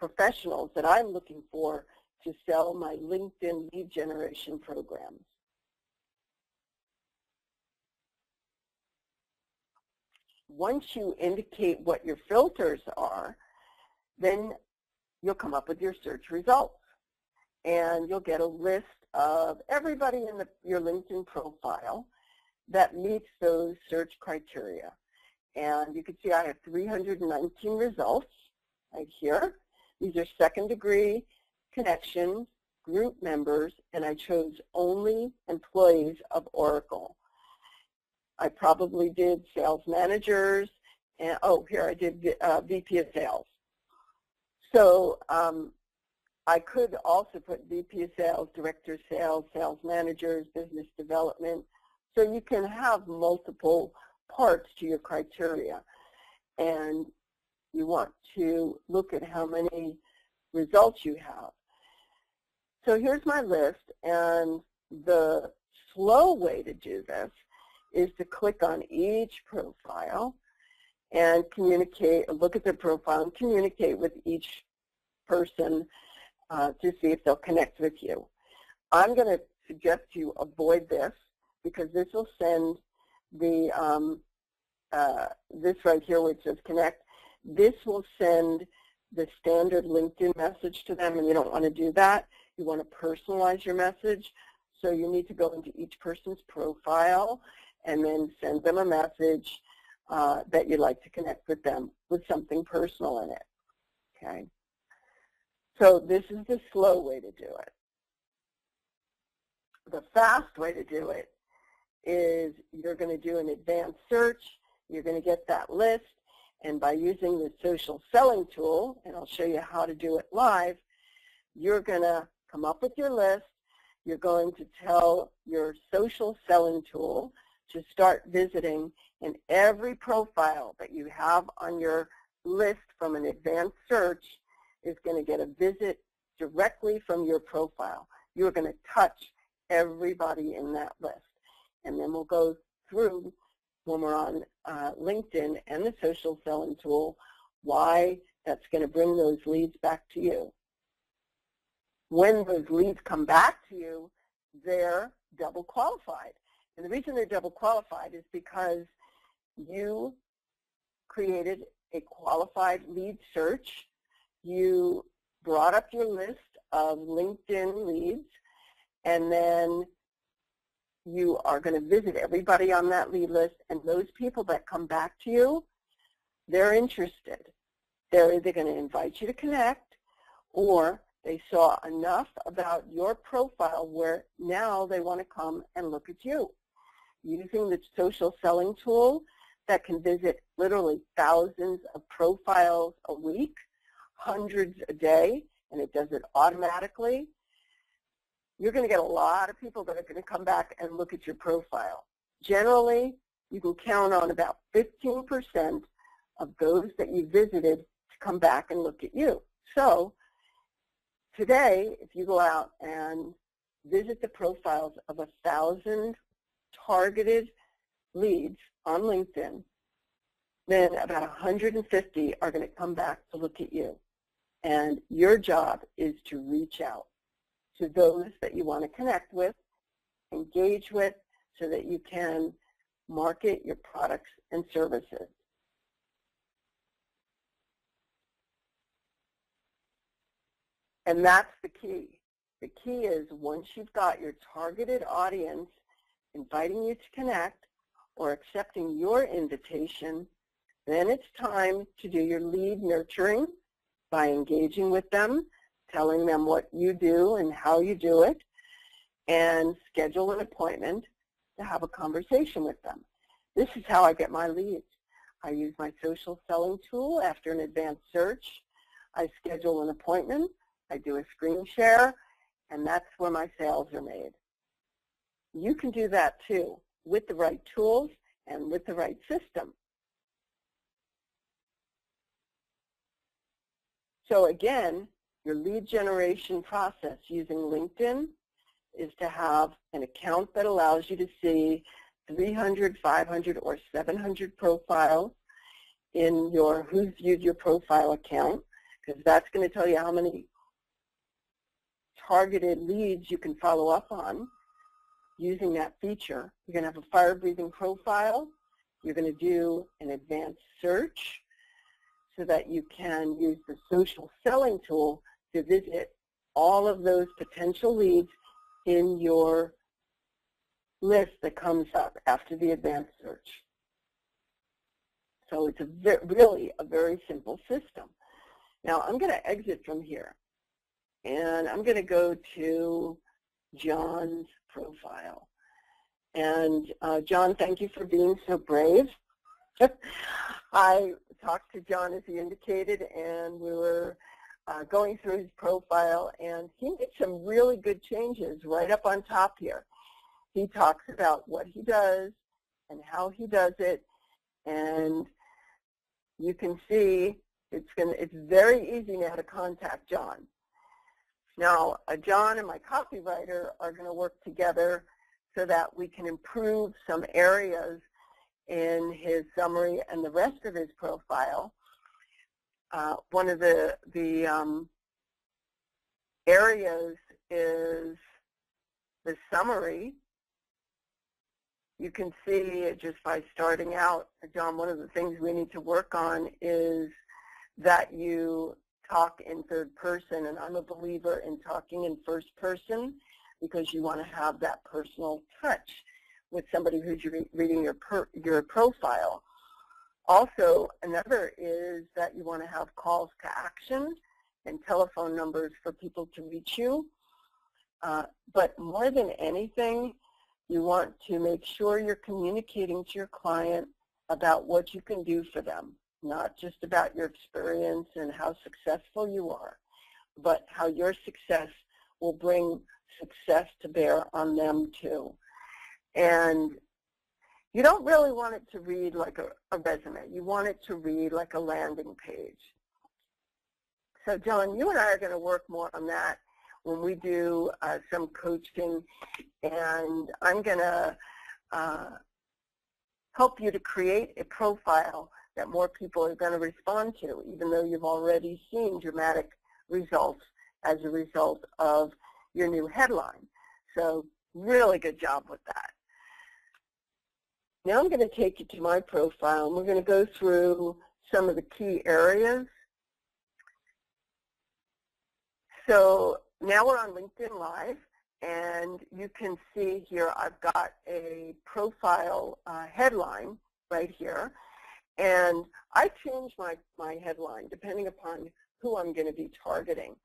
professionals that I'm looking for to sell my LinkedIn lead generation programs. Once you indicate what your filters are, then you'll come up with your search results. And you'll get a list of everybody in your LinkedIn profile that meets those search criteria. And you can see I have 319 results right here. These are second-degree connections, group members, and I chose only employees of Oracle. I probably did sales managers, and here I did VP of sales. So I could also put VP of sales, director of sales, sales managers, business development. So you can have multiple parts to your criteria. And you want to look at how many results you have. So here's my list, and the slow way to do this is to click on each profile and communicate, look at their profile and communicate with each person to see if they'll connect with you. I'm going to suggest you avoid this because this will send the, this right here which says connect, this will send the standard LinkedIn message to them, and you don't want to do that. You want to personalize your message. So you need to go into each person's profile and then send them a message that you'd like to connect with them with something personal in it. Okay. So this is the slow way to do it. The fast way to do it is you're going to do an advanced search. You're going to get that list. And by using the social selling tool, and I'll show you how to do it live, you're going to come up with your list. You're going to tell your social selling tool to start visiting, and every profile that you have on your list from an advanced search is going to get a visit directly from your profile. You're going to touch everybody in that list. And then we'll go through, when we're on LinkedIn and the social selling tool, why that's going to bring those leads back to you. When those leads come back to you, they're double qualified. And the reason they're double qualified is because you created a qualified lead search. You brought up your list of LinkedIn leads, and then you are going to visit everybody on that lead list, and those people that come back to you, they're interested. They're either going to invite you to connect, or they saw enough about your profile where now they want to come and look at you. Using the social selling tool that can visit literally thousands of profiles a week, hundreds a day, and it does it automatically, you're going to get a lot of people that are going to come back and look at your profile. Generally, you can count on about 15% of those that you visited to come back and look at you. So today, if you go out and visit the profiles of 1,000 targeted leads on LinkedIn, then about 150 are going to come back to look at you. And your job is to reach out to those that you want to connect with, engage with, so that you can market your products and services. And that's the key. The key is once you've got your targeted audience inviting you to connect or accepting your invitation, then it's time to do your lead nurturing by engaging with them, telling them what you do and how you do it, and schedule an appointment to have a conversation with them. This is how I get my leads. I use my social selling tool after an advanced search. I schedule an appointment. I do a screen share, and that's where my sales are made. You can do that too with the right tools and with the right system. So again, your lead generation process using LinkedIn is to have an account that allows you to see 300, 500, or 700 profiles in your Who's Viewed Your Profile account, because that's going to tell you how many targeted leads you can follow up on using that feature. You're going to have a fire-breathing profile. You're going to do an advanced search so that you can use the social selling tool to visit all of those potential leads in your list that comes up after the advanced search. So it's really a very simple system. Now I'm going to exit from here, and I'm going to go to John's profile. And John, thank you for being so brave. I talked to John, as he indicated, and we were going through his profile, and he made some really good changes right up on top here. He talks about what he does and how he does it, and you can see it's very easy now to contact John. Now, John and my copywriter are going to work together so that we can improve some areas in his summary and the rest of his profile. One of the areas is the summary. You can see just by starting out, John, one of the things we need to work on is that you talk in third person, and I'm a believer in talking in first person because you want to have that personal touch with somebody who's reading your profile. Also, another is that you want to have calls to action and telephone numbers for people to reach you. But more than anything, you want to make sure you're communicating to your client about what you can do for them, not just about your experience and how successful you are, but how your success will bring success to bear on them too. And you don't really want it to read like a resume. You want it to read like a landing page. So John, you and I are going to work more on that when we do some coaching, and I'm going to help you to create a profile that more people are going to respond to, even though you've already seen dramatic results as a result of your new headline. So really good job with that. Now I'm going to take you to my profile, and we're going to go through some of the key areas. So now we're on LinkedIn Live, and you can see here I've got a profile headline right here. And I change my headline depending upon who I'm going to be targeting.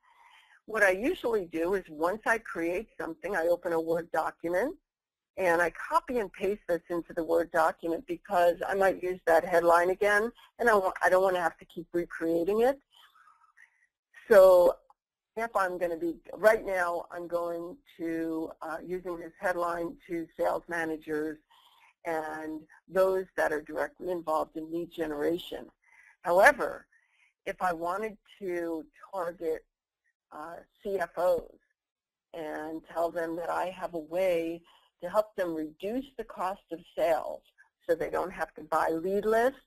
What I usually do is once I create something, I open a Word document, and I copy and paste this into the Word document because I might use that headline again, and I don't want to have to keep recreating it. So if I'm going to be, right now I'm going to, using this headline to sales managers and those that are directly involved in lead generation. However, if I wanted to target CFOs and tell them that I have a way to help them reduce the cost of sales so they don't have to buy lead lists,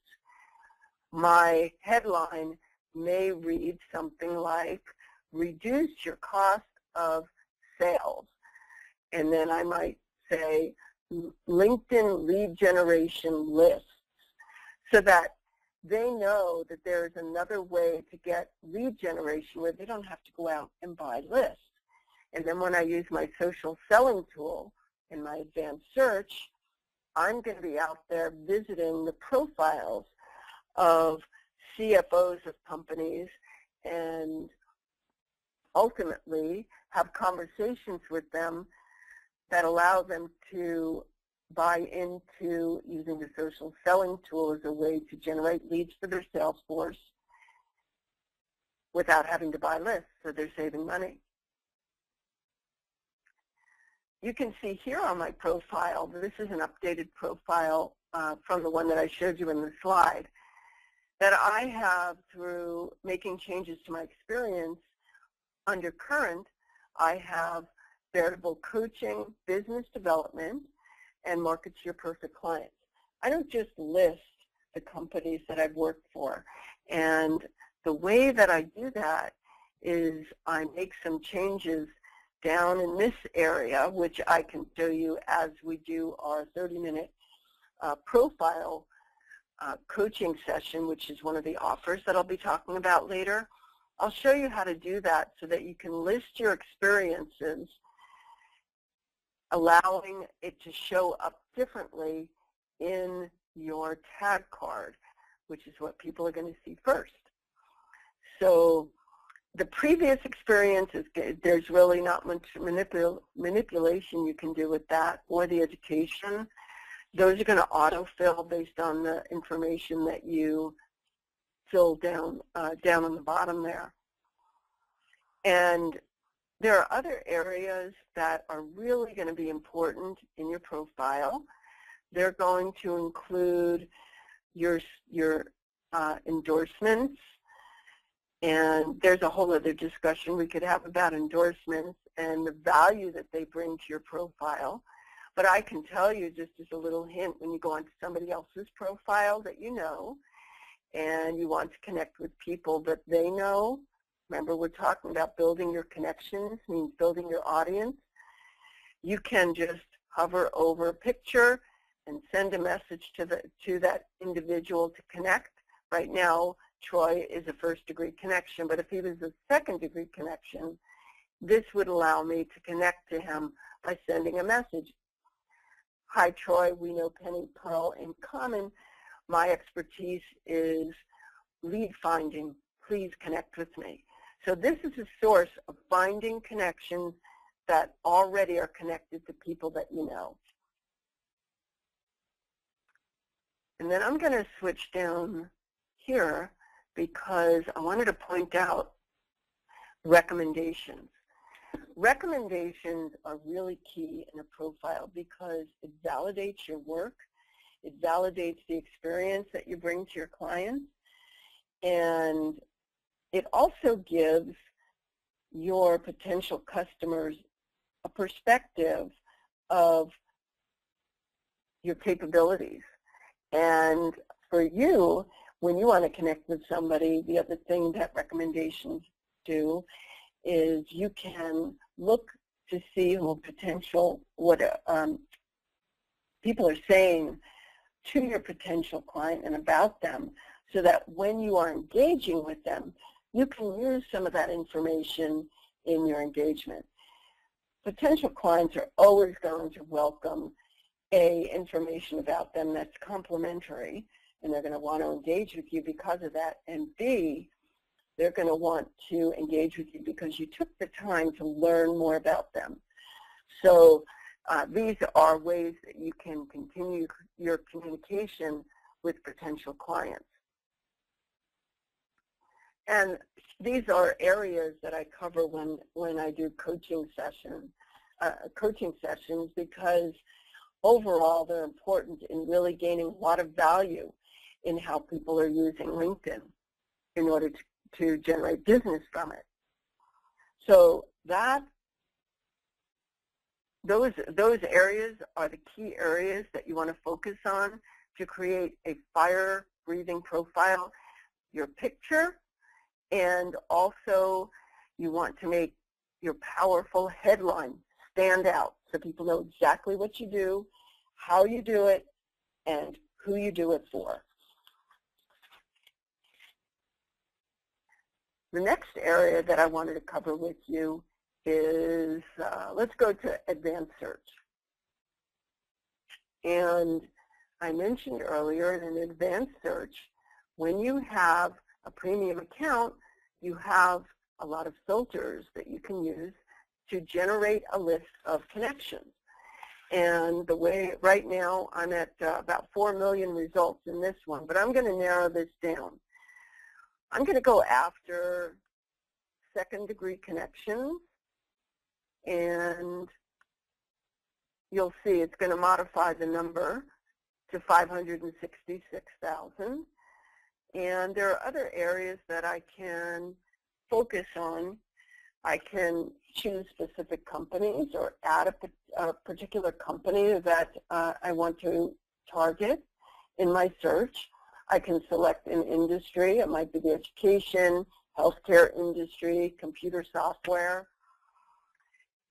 my headline may read something like, reduce your cost of sales. And then I might say, LinkedIn lead generation lists, so that they know that there's another way to get lead generation where they don't have to go out and buy lists. And then when I use my social selling tool in my advanced search, I'm going to be out there visiting the profiles of CFOs of companies and ultimately have conversations with them that allow them to buy into using the social selling tool as a way to generate leads for their sales force without having to buy lists, so they're saving money. You can see here on my profile, this is an updated profile from the one that I showed you in the slide, that I have, through making changes to my experience, under current, I have variable coaching, business development, and market to your perfect clients. I don't just list the companies that I've worked for. And the way that I do that is I make some changes down in this area, which I can show you as we do our 30-minute profile coaching session, which is one of the offers that I'll be talking about later. I'll show you how to do that so that you can list your experiences, allowing it to show up differently in your tag card, which is what people are going to see first. So the previous experience is good. There's really not much manipulation you can do with that, or the education. Those are going to autofill based on the information that you fill down on the bottom there. And there are other areas that are really going to be important in your profile. They're going to include your endorsements, and there's a whole other discussion we could have about endorsements and the value that they bring to your profile. But I can tell you, just as a little hint, when you go onto somebody else's profile that you know, and you want to connect with people that they know, remember we're talking about building your connections, means building your audience, you can just hover over a picture and send a message to that individual to connect. Right now, Troy is a first-degree connection, but if he was a second-degree connection, this would allow me to connect to him by sending a message. Hi, Troy. We know Penny Pearl in common. My expertise is lead finding. Please connect with me. So this is a source of finding connections that already are connected to people that you know. And then I'm going to switch down here because I wanted to point out recommendations. Recommendations are really key in a profile because it validates your work, it validates the experience that you bring to your clients, and it also gives your potential customers a perspective of your capabilities. And for you, when you want to connect with somebody, the other thing that recommendations do is you can look to see what people are saying to your potential client and about them, so that when you are engaging with them, you can use some of that information in your engagement. Potential clients are always going to welcome information about them that's complimentary, and they're going to want to engage with you because of that, and B, they're going to want to engage with you because you took the time to learn more about them. So these are ways that you can continue your communication with potential clients. And these are areas that I cover when I do coaching sessions because overall they're important in really gaining a lot of value in how people are using LinkedIn in order to generate business from it. So those areas are the key areas that you want to focus on to create a fire-breathing profile. Your picture, and also you want to make your powerful headline stand out so people know exactly what you do, how you do it, and who you do it for. The next area that I wanted to cover with you is, let's go to advanced search. And I mentioned earlier in an advanced search, when you have a premium account, you have a lot of filters that you can use to generate a list of connections. And the way, right now, I'm at about 4 million results in this one, but I'm going to narrow this down. I'm going to go after second-degree connections, and you'll see it's going to modify the number to 566,000. And there are other areas that I can focus on. I can choose specific companies or add a particular company that I want to target in my search. I can select an industry. It might be the education, healthcare industry, computer software.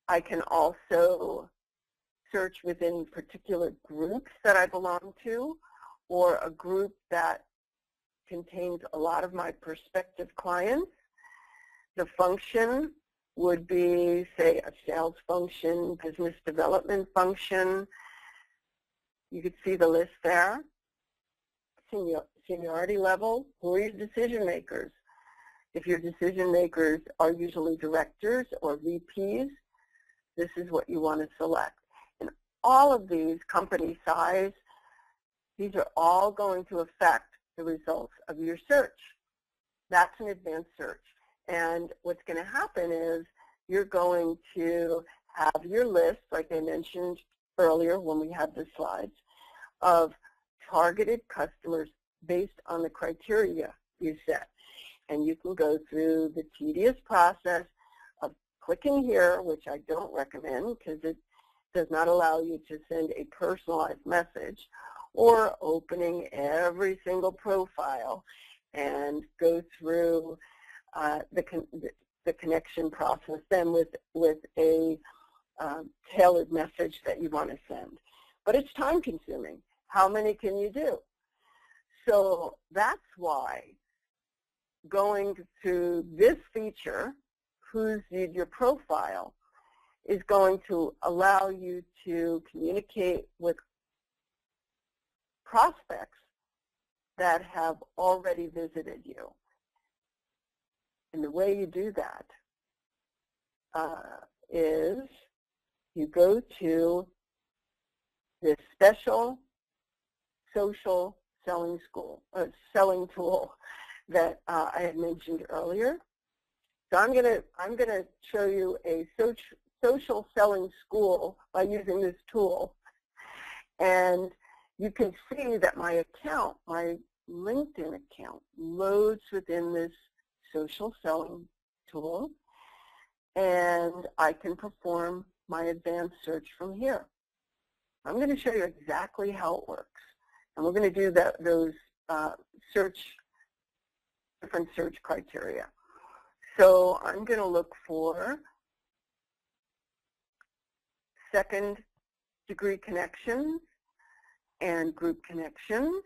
I can also search within particular groups that I belong to, or a group that contains a lot of my prospective clients. The function would be, say, a sales function, business development function. You could see the list there. Seniority level, who are your decision makers? If your decision makers are usually directors or VPs, this is what you want to select. And all of these, company size, these are all going to affect the results of your search. That's an advanced search. And what's going to happen is you're going to have your list, like I mentioned earlier when we had the slides, of targeted customers based on the criteria you set. And you can go through the tedious process of clicking here, which I don't recommend because it does not allow you to send a personalized message, or opening every single profile and go through the connection process then with a tailored message that you want to send. But it's time consuming. How many can you do? So that's why going to this feature, Who's Viewed Your Profile, is going to allow you to communicate with prospects that have already visited you. And the way you do that is you go to this special social selling tool that I had mentioned earlier. So I'm gonna show you a social selling school by using this tool, and you can see that my account, my LinkedIn account, loads within this social selling tool, and I can perform my advanced search from here. I'm going to show you exactly how it works, and we're going to do those different search criteria. So I'm going to look for second degree connections and group connections.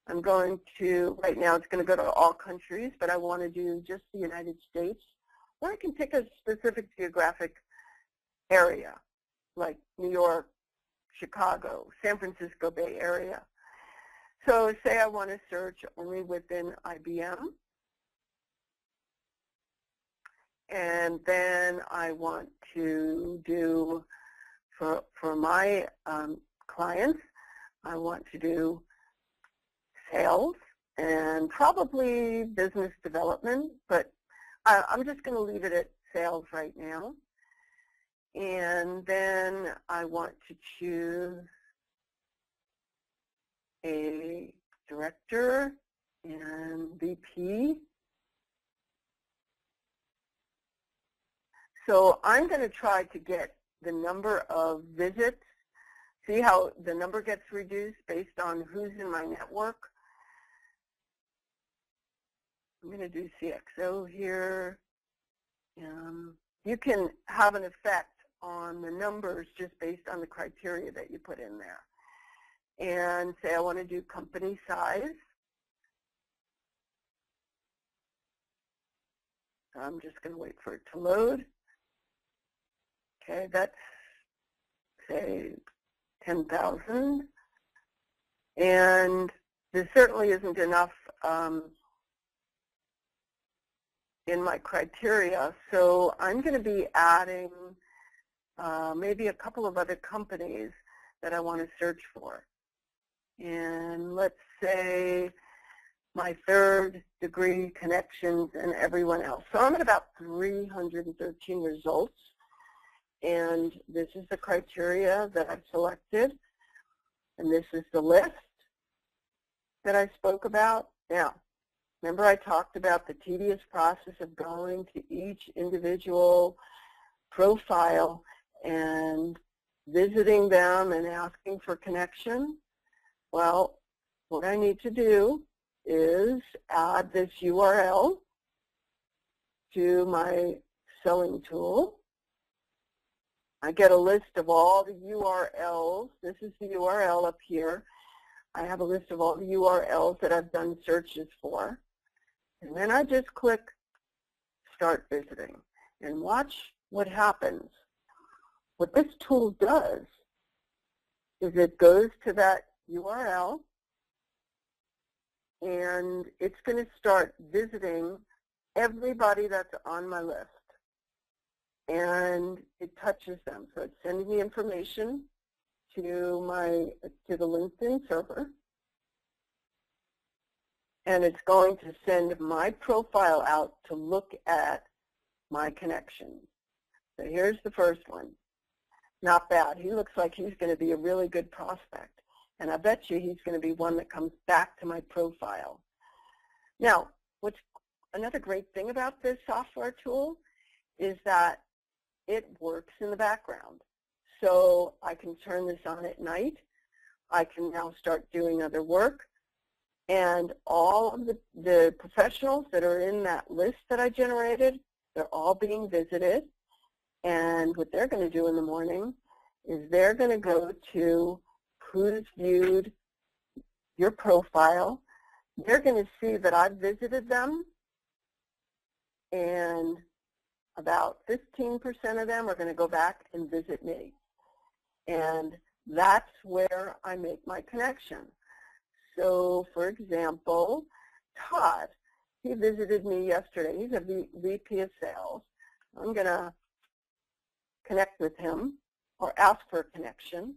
I'm going to, right now it's going to go to all countries, but I want to do just the United States, or I can pick a specific geographic area, like New York, Chicago, San Francisco Bay Area. So say I want to search only within IBM, and then I want to do, for my clients, I want to do sales and probably business development, but I'm just going to leave it at sales right now. And then I want to choose a director and VP. So I'm going to try to get the number of visits. See how the number gets reduced based on who's in my network. I'm going to do CXO here. You can have an effect on the numbers just based on the criteria that you put in there. And say I want to do company size. So I'm just going to wait for it to load. Okay, that's, say, 10,000. And there certainly isn't enough in my criteria, so I'm going to be adding maybe a couple of other companies that I want to search for. And let's say my third degree connections and everyone else. So I'm at about 313 results, and this is the criteria that I've selected, and this is the list that I spoke about. Now, remember I talked about the tedious process of going to each individual profile and visiting them and asking for connection? Well, what I need to do is add this URL to my selling tool. I get a list of all the URLs. This is the URL up here. I have a list of all the URLs that I've done searches for. And then I just click Start Visiting and watch what happens. What this tool does is it goes to that URL and it's going to start visiting everybody that's on my list, and it touches them. So it's sending the information to the LinkedIn server, and it's going to send my profile out to look at my connections. So here's the first one. Not bad. He looks like he's going to be a really good prospect, and I bet you he's going to be one that comes back to my profile. Now, what's another great thing about this software tool is that it works in the background. So I can turn this on at night. I can now start doing other work. And all of the professionals that are in that list that I generated, they're all being visited. And what they're going to do in the morning is they're going to go to who's viewed your profile. They're going to see that I've visited them, and about 15% of them are going to go back and visit me. And that's where I make my connection. So, for example, Todd, he visited me yesterday. He's a VP of sales. I'm going to connect with him or ask for a connection.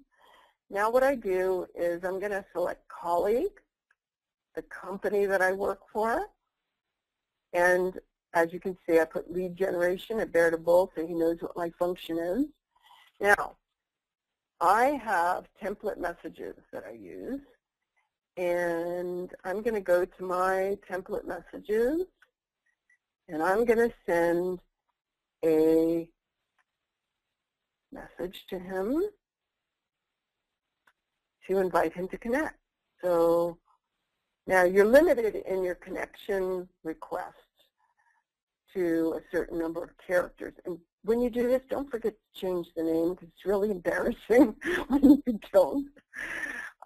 Now what I do is I'm going to select colleague, the company that I work for, and as you can see, I put lead generation at Veritable so he knows what my function is. Now, I have template messages that I use, and I'm going to go to my template messages, and I'm going to send a message to him to invite him to connect. So now you're limited in your connection requests to a certain number of characters. And when you do this, don't forget to change the name because it's really embarrassing when you don't.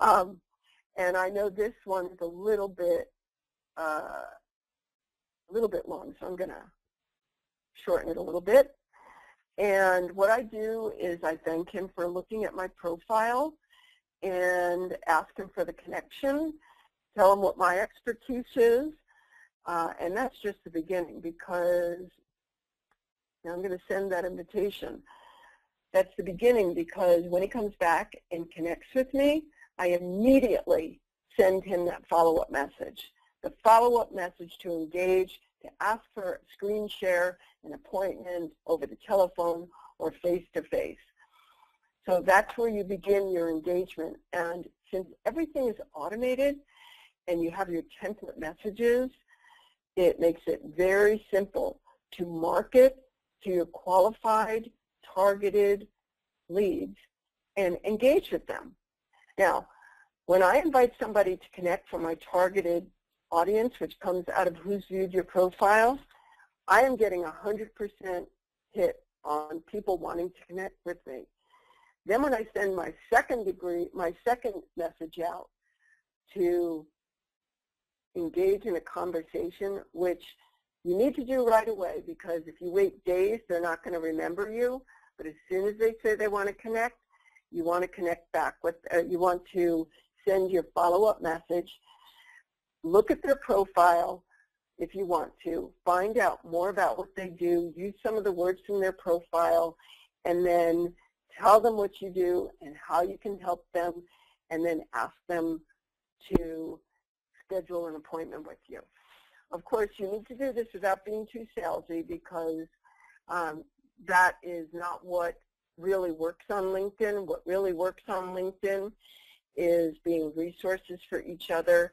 And I know this one's a little bit long, so I'm going to shorten it a little bit. And what I do is I thank him for looking at my profile and ask him for the connection, tell him what my expertise is, and that's just the beginning because I'm going to send that invitation. That's the beginning because when he comes back and connects with me, I immediately send him that follow-up message. The follow-up message to engage, to ask for a screen share, an appointment over the telephone or face-to-face. So that's where you begin your engagement. And since everything is automated and you have your template messages, it makes it very simple to market to your qualified, targeted leads and engage with them. Now, when I invite somebody to connect from my targeted audience, which comes out of who's viewed your profile, I am getting 100% hit on people wanting to connect with me. Then when I send my second message out to engage in a conversation, which you need to do right away because if you wait days, they're not going to remember you. But as soon as they say they want to connect, you want to connect back with, you want to send your follow-up message, look at their profile if you want to, find out more about what they do, use some of the words from their profile, and then tell them what you do and how you can help them, and then ask them to schedule an appointment with you. Of course, you need to do this without being too salesy because that is not what really works on LinkedIn. What really works on LinkedIn is being resources for each other.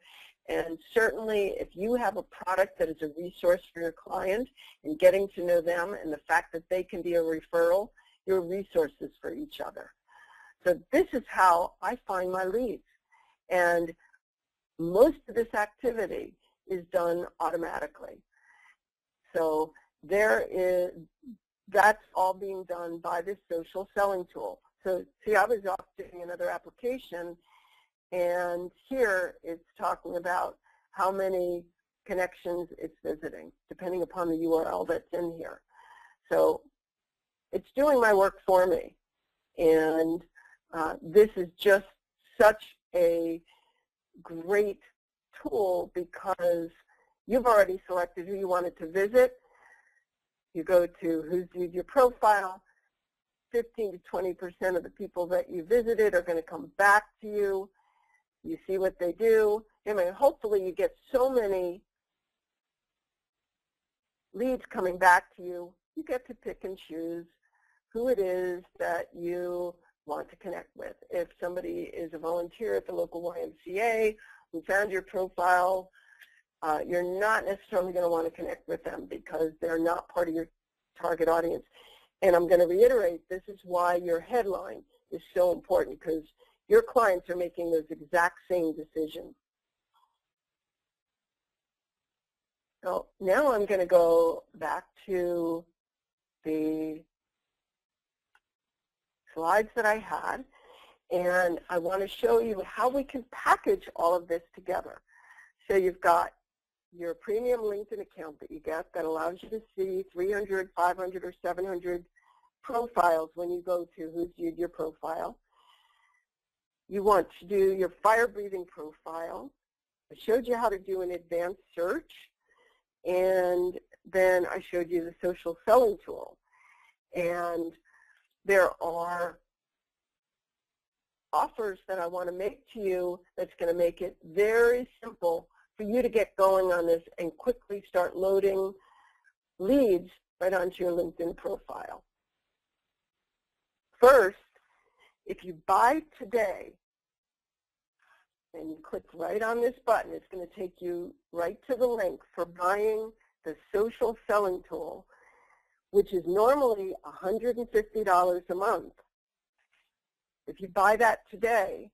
And certainly if you have a product that is a resource for your client and getting to know them and the fact that they can be a referral, you're resources for each other. So this is how I find my leads. And most of this activity is done automatically. So that's all being done by this social selling tool. So see, I was off doing another application, and here it's talking about how many connections it's visiting, depending upon the URL that's in here. So it's doing my work for me. And this is just such a great tool because You've already selected who you wanted to visit. You go to who's viewed your profile. 15 to 20% of the people that you visited are going to come back to you. You see what they do. I mean, hopefully you get so many leads coming back to you, you get to pick and choose who it is that you want to connect with. If somebody is a volunteer at the local YMCA who found your profile, you're not necessarily going to want to connect with them because they're not part of your target audience. And I'm going to reiterate, this is why your headline is so important, because your clients are making those exact same decisions. So now I'm going to go back to the slides that I had, and I want to show you how we can package all of this together. So you've got your premium LinkedIn account that you get that allows you to see 300, 500, or 700 profiles when you go to who's viewed your profile. You want to do your fire-breathing profile. I showed you how to do an advanced search, and then I showed you the social selling tool. And there are offers that I want to make to you that's going to make it very simple for you to get going on this and quickly start loading leads right onto your LinkedIn profile. First, if you buy today and you click right on this button, it's going to take you right to the link for buying the social selling tool, which is normally $150 a month. If you buy that today,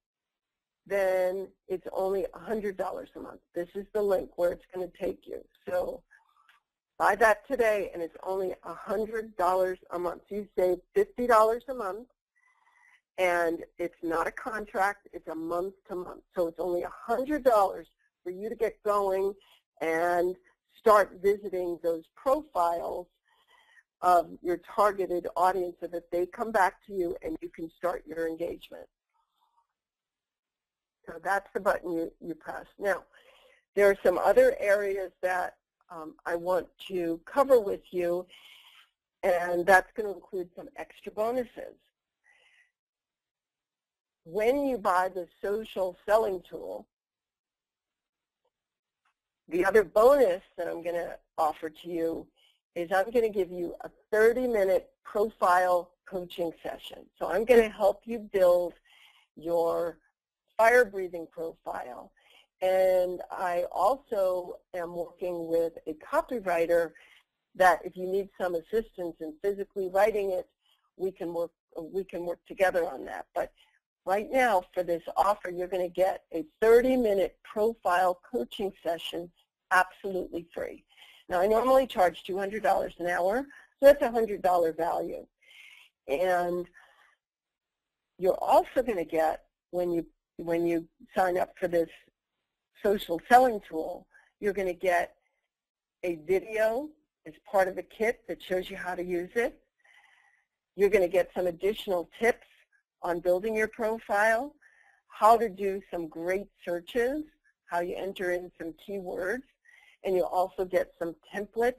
then it's only $100 a month. This is the link where it's going to take you. So buy that today, and it's only $100 a month. So you save $50 a month, and it's not a contract. It's a month-to-month. So it's only $100 for you to get going and start visiting those profiles of your targeted audience so that they come back to you and you can start your engagement. So that's the button you press. Now, there are some other areas that I want to cover with you, and that's going to include some extra bonuses. When you buy the social selling tool, the other bonus that I'm going to offer to you is I'm going to give you a 30-minute profile coaching session. So I'm going to help you build your fire-breathing profile. And I also am working with a copywriter that if you need some assistance in physically writing it, we can work together on that. But right now, for this offer, you're going to get a 30-minute profile coaching session absolutely free. Now, I normally charge $200 an hour, so that's a $100 value. And you're also going to get, when you sign up for this social selling tool, you're going to get a video as part of a kit that shows you how to use it. You're going to get some additional tips on building your profile, how to do some great searches, how you enter in some keywords, and you'll also get some templates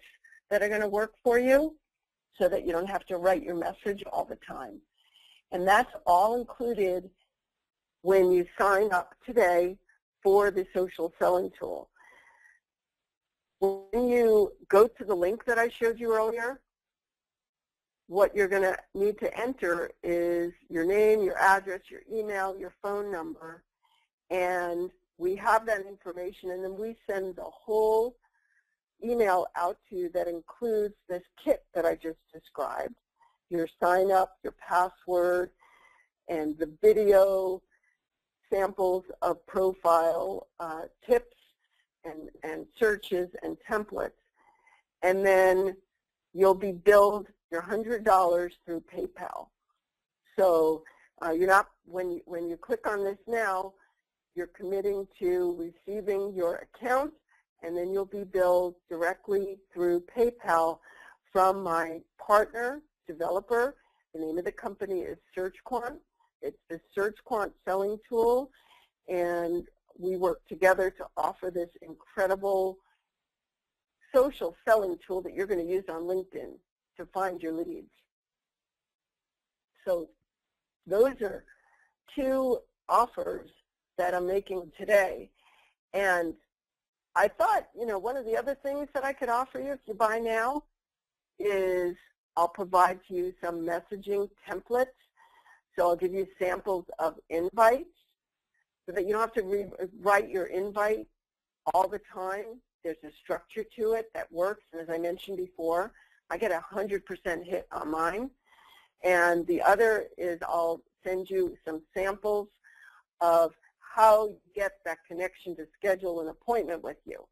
that are going to work for you so that you don't have to write your message all the time. And that's all included when you sign up today for the social selling tool. When you go to the link that I showed you earlier, what you're going to need to enter is your name, your address, your email, your phone number, and we have that information, and then we send the whole email out to you that includes this kit that I just described, your sign up, your password, and the video samples of profile tips and searches and templates. And then you'll be billed your $100 through PayPal. So you're not, when you click on this now, you're committing to receiving your account, and then you'll be billed directly through PayPal from my partner developer. The name of the company is SearchQuant. It's the SearchQuant selling tool, and we work together to offer this incredible social selling tool that you're going to use on LinkedIn to find your leads. So those are two offers that I'm making today. And I thought, one of the other things that I could offer you if you buy now is I'll provide to you some messaging templates. So I'll give you samples of invites so that you don't have to write your invite all the time. There's a structure to it that works. And as I mentioned before, I get 100% hit on mine. And the other is I'll send you some samples of how you get that connection to schedule an appointment with you.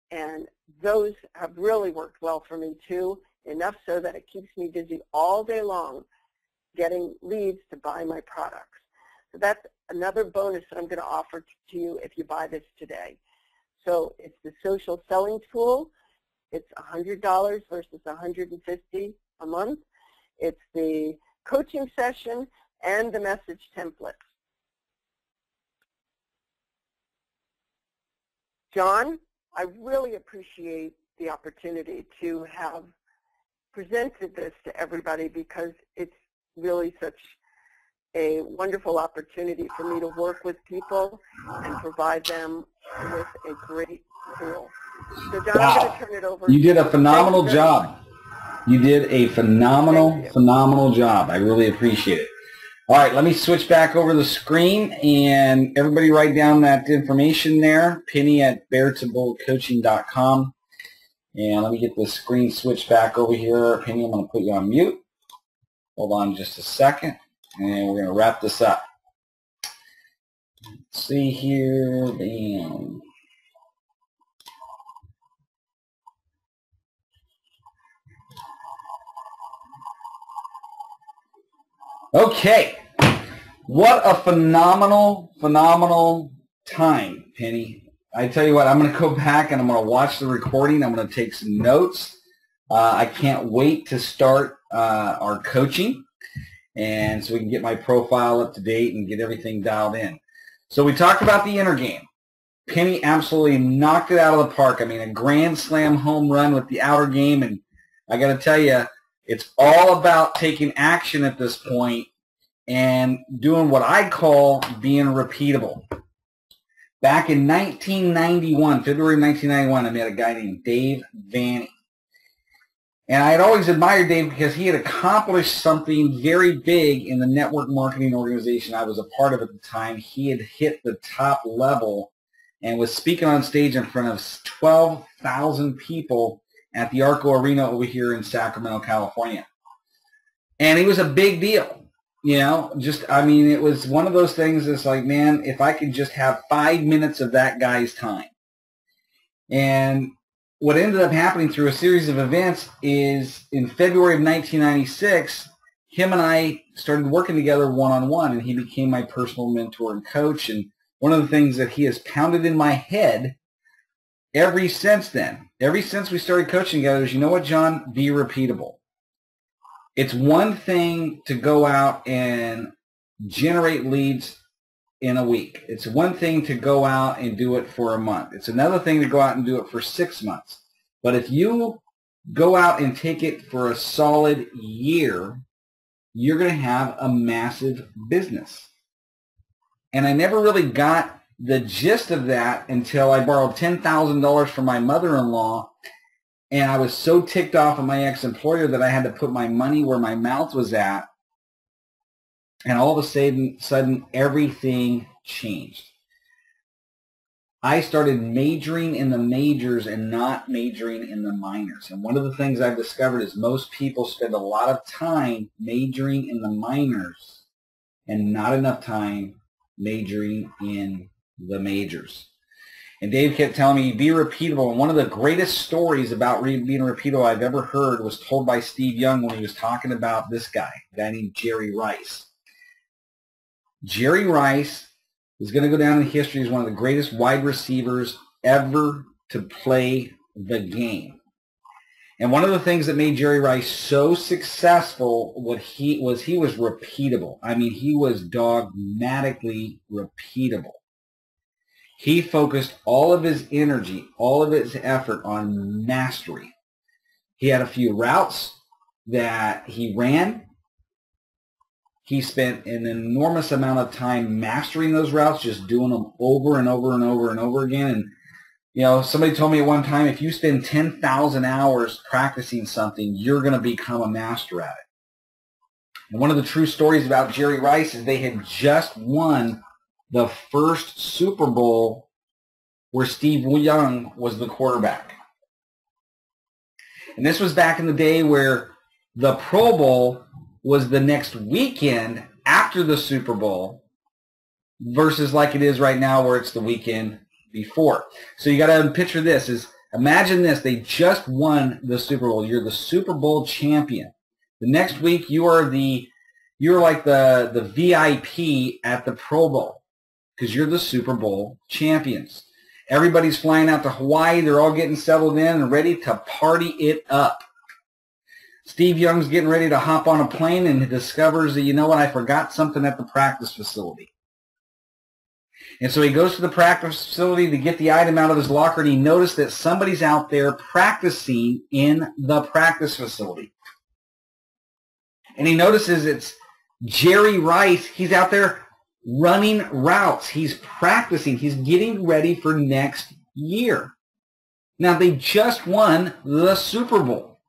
And those have really worked well for me too, enough so that it keeps me busy all day long getting leads to buy my products. So that's another bonus that I'm going to offer to you if you buy this today. So it's the social selling tool. It's $100 versus $150 a month. It's the coaching session and the message template. John, I really appreciate the opportunity to have presented this to everybody because it's really such a wonderful opportunity for me to work with people and provide them with a great tool. So John, I'm going to turn it over. You did a phenomenal job. You did a phenomenal job. I really appreciate it. All right, let me switch back over the screen, and everybody write down that information there, penny@beartoboldcoaching.com. And let me get the screen switched back over here. Penny, I'm going to put you on mute. Hold on just a second, and we're going to wrap this up. Let's see here. Bam. Okay. What a phenomenal time, Penny. I tell you what, I'm going to go back and I'm going to watch the recording. I'm going to take some notes. I can't wait to start our coaching, and so we can get my profile up to date and get everything dialed in. So we talked about the inner game. Penny absolutely knocked it out of the park. I mean, a grand slam home run with the outer game, and I got to tell you, it's all about taking action at this point and doing what I call being repeatable. Back in 1991, February 1991, I met a guy named Dave Vanny. And I had always admired Dave because he had accomplished something very big in the network marketing organization I was a part of at the time. He had hit the top level and was speaking on stage in front of 12,000 people at the Arco Arena over here in Sacramento, California. And he was a big deal. It was one of those things that's like, man, if I could just have 5 minutes of that guy's time. And what ended up happening through a series of events is in February of 1996, him and I started working together one-on-one, and he became my personal mentor and coach. And one of the things that he has pounded in my head ever since we started coaching together is, you know what, John? Be repeatable. It's one thing to go out and generate leads in a week. It's one thing to go out and do it for a month. It's another thing to go out and do it for 6 months. But if you go out and take it for a solid year, you're going to have a massive business. And I never really got the gist of that until I borrowed $10,000 from my mother-in-law. And I was so ticked off at my ex-employer that I had to put my money where my mouth was at. And all of a sudden, everything changed. I started majoring in the majors and not majoring in the minors. And one of the things I've discovered is most people spend a lot of time majoring in the minors and not enough time majoring in the majors. And Dave kept telling me, be repeatable. And one of the greatest stories about being repeatable I've ever heard was told by Steve Young when he was talking about this guy, a guy named Jerry Rice. Jerry Rice is going to go down in history as one of the greatest wide receivers ever to play the game. And one of the things that made Jerry Rice so successful he was repeatable. I mean, he was dogmatically repeatable. He focused all of his energy, all of his effort on mastery. He had a few routes that he ran. He spent an enormous amount of time mastering those routes, just doing them over and over and over and over again. And, you know, somebody told me at one time, if you spend 10,000 hours practicing something, you're going to become a master at it. And one of the true stories about Jerry Rice is they had just won the first Super Bowl where Steve Young was the quarterback. And this was back in the day where the Pro Bowl was the next weekend after the Super Bowl versus like it is right now where it's the weekend before. So you got to picture this. Imagine this. They just won the Super Bowl. You're the Super Bowl champion. The next week you're like the VIP at the Pro Bowl because you're the Super Bowl champions. Everybody's flying out to Hawaii. They're all getting settled in and ready to party it up. Steve Young's getting ready to hop on a plane and he discovers that, you know what, I forgot something at the practice facility. And so he goes to the practice facility to get the item out of his locker, and he noticed that somebody's out there practicing in the practice facility. And he notices it's Jerry Rice. He's out there running routes. He's practicing. He's getting ready for next year. Now, they just won the Super Bowl.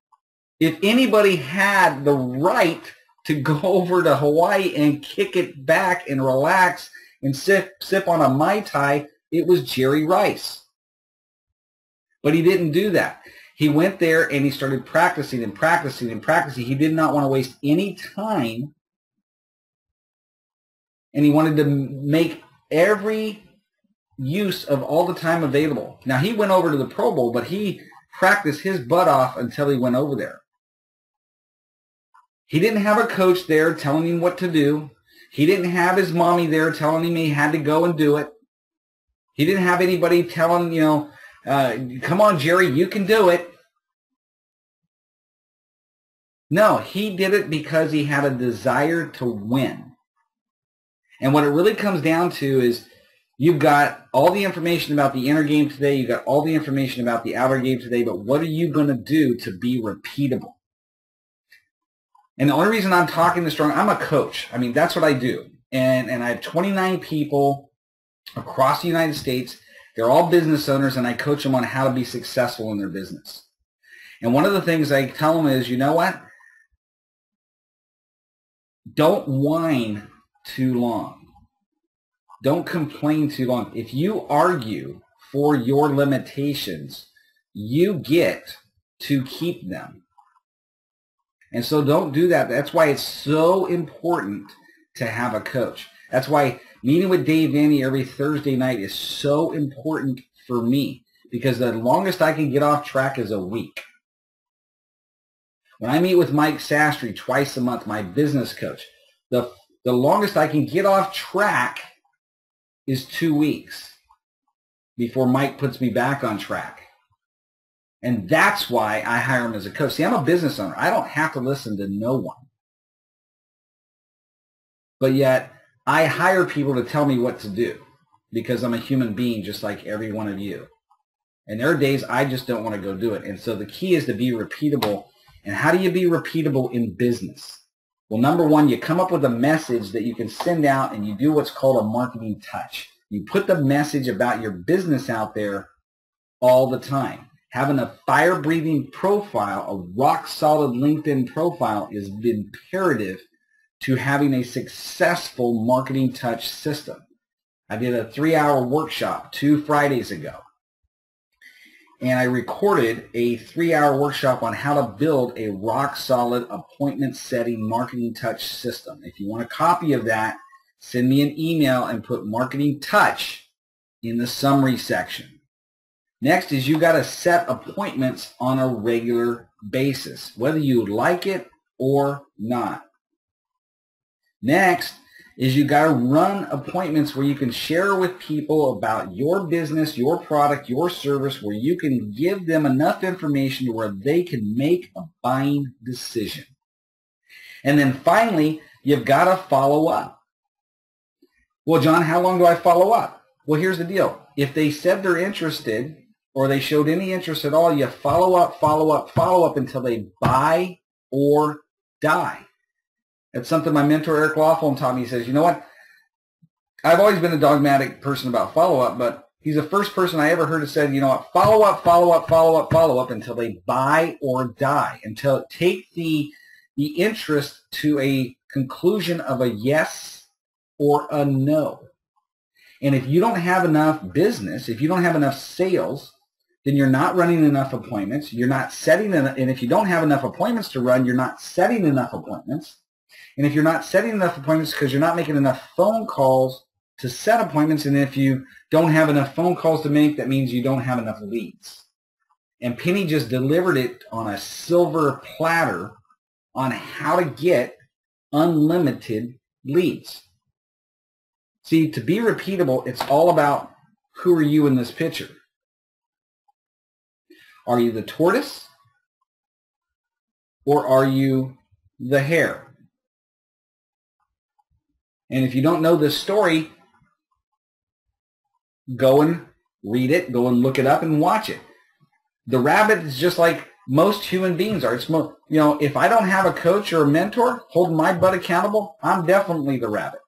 If anybody had the right to go over to Hawaii and kick it back and relax and sip on a Mai Tai, it was Jerry Rice. But he didn't do that. He went there and he started practicing and practicing and practicing. He did not want to waste any time, and he wanted to make every use of all the time available. Now, he went over to the Pro Bowl, but he practiced his butt off until he went over there. He didn't have a coach there telling him what to do. He didn't have his mommy there telling him he had to go and do it. He didn't have anybody telling, come on, Jerry, you can do it. No, he did it because he had a desire to win. And what it really comes down to is you've got all the information about the inner game today. You've got all the information about the outer game today. But what are you going to do to be repeatable? And the only reason I'm talking this strong, I'm a coach. I mean, that's what I do. And I have 29 people across the United States. They're all business owners, and I coach them on how to be successful in their business. And one of the things I tell them is, you know what? Don't whine too long. Don't complain too long. If you argue for your limitations, you get to keep them. And so don't do that. That's why it's so important to have a coach. That's why meeting with Dave Vanny every Thursday night is so important for me, because the longest I can get off track is a week. When I meet with Mike Sastry twice a month, my business coach, the longest I can get off track is 2 weeks before Mike puts me back on track. And that's why I hire him as a coach. See, I'm a business owner. I don't have to listen to no one. But yet, I hire people to tell me what to do because I'm a human being just like every one of you. And there are days I just don't want to go do it. And so the key is to be repeatable. And how do you be repeatable in business? Well, number one, you come up with a message that you can send out, and you do what's called a marketing touch. You put the message about your business out there all the time. Having a fire-breathing profile, a rock-solid LinkedIn profile, is imperative to having a successful marketing touch system. I did a 3-hour workshop 2 Fridays ago, and I recorded a 3-hour workshop on how to build a rock-solid appointment-setting marketing touch system. If you want a copy of that, send me an email and put marketing touch in the summary section. Next is you got to set appointments on a regular basis, whether you like it or not. Next is you got to run appointments where you can share with people about your business, your product, your service, where you can give them enough information to where they can make a buying decision. And then finally, you've got to follow up. Well, John, how long do I follow up? Well, here's the deal. If they said they're interested or they showed any interest at all, you follow up, follow up, follow up until they buy or die. That's something my mentor, Eric Laughlin, taught me. He says, you know what? I've always been a dogmatic person about follow-up, but he's the first person I ever heard who said, you know what, follow up, follow up, follow up, follow up until they buy or die, until take the interest to a conclusion of a yes or a no. And if you don't have enough business, if you don't have enough sales, then you're not running enough appointments. You're not setting, and if you don't have enough appointments to run, you're not setting enough appointments. And if you're not setting enough appointments because you're not making enough phone calls to set appointments, and if you don't have enough phone calls to make, that means you don't have enough leads. And Penny just delivered it on a silver platter on how to get unlimited leads. See, to be repeatable, it's all about who are you in this picture. Are you the tortoise or are you the hare? And if you don't know this story, go and read it, go and look it up and watch it. The rabbit is just like most human beings are. It's if I don't have a coach or a mentor holding my butt accountable, I'm definitely the rabbit.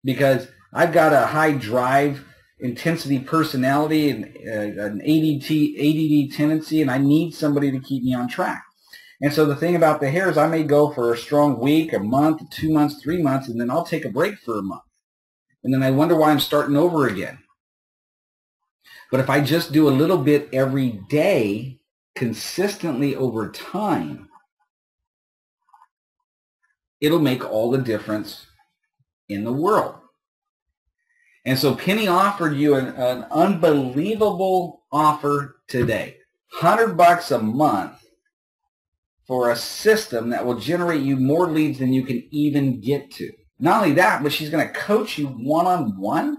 Because I've got a high drive, intensity personality and an ADD tendency, and I need somebody to keep me on track. And so the thing about the hare is I may go for a strong week, a month, 2 months, 3 months, and then I'll take a break for a month. And then I wonder why I'm starting over again. But if I just do a little bit every day, consistently over time, it'll make all the difference in the world. And so Penny offered you an unbelievable offer today. $100 a month for a system that will generate you more leads than you can even get to. Not only that, but she's going to coach you one-on-one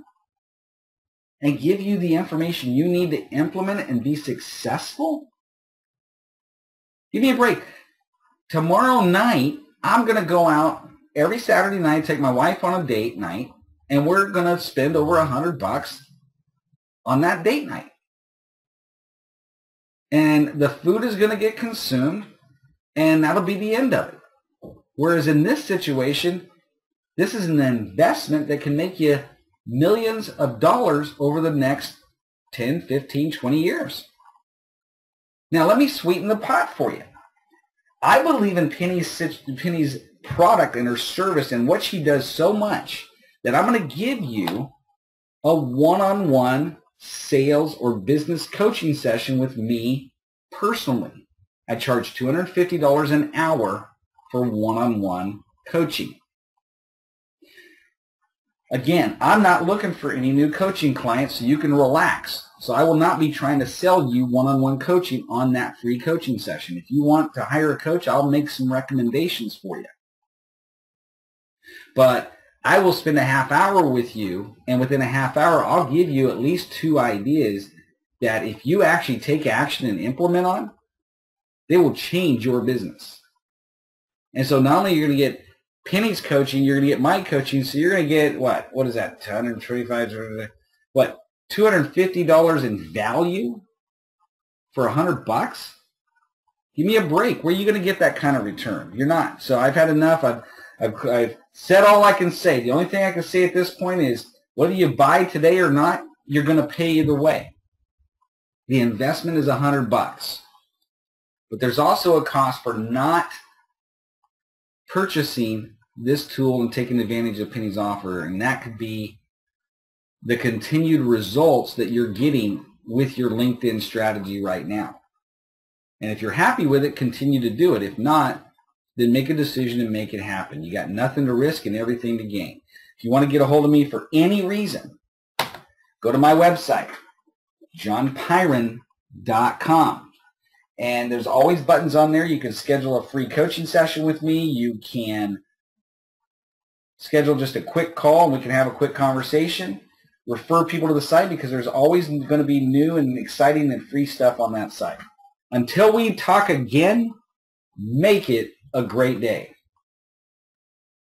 and give you the information you need to implement it and be successful. Give me a break. Tomorrow night, I'm going to go out every Saturday night, take my wife on a date night, and we're going to spend over $100 on that date night. And the food is going to get consumed, and that'll be the end of it. Whereas in this situation, this is an investment that can make you millions of dollars over the next 10, 15, 20 years. Now, let me sweeten the pot for you. I believe in Penny's product and her service and what she does so much that I'm going to give you a one-on-one sales or business coaching session with me personally. I charge $250 an hour for one-on-one coaching. Again, I'm not looking for any new coaching clients, so you can relax. So I will not be trying to sell you one-on-one coaching on that free coaching session. If you want to hire a coach, I'll make some recommendations for you. But I will spend a half hour with you, and within a half hour, I'll give you at least 2 ideas that if you actually take action and implement on, they will change your business. And so not only are you going to get Penny's coaching, you're going to get my coaching, so you're going to get, what is that, $250 in value for $100? Give me a break. Where are you going to get that kind of return? You're not. So I've had enough. I've said all I can say. The only thing I can say at this point is whether you buy today or not, you're going to pay either way. The investment is $100. But there's also a cost for not purchasing this tool and taking advantage of Penny's offer, and that could be the continued results that you're getting with your LinkedIn strategy right now. And if you're happy with it, continue to do it. If not, then make a decision and make it happen. You got nothing to risk and everything to gain. If you want to get a hold of me for any reason, go to my website, johnpyron.com. And there's always buttons on there. You can schedule a free coaching session with me. You can schedule just a quick call and we can have a quick conversation. Refer people to the site because there's always going to be new and exciting and free stuff on that site. Until we talk again, make it a great day.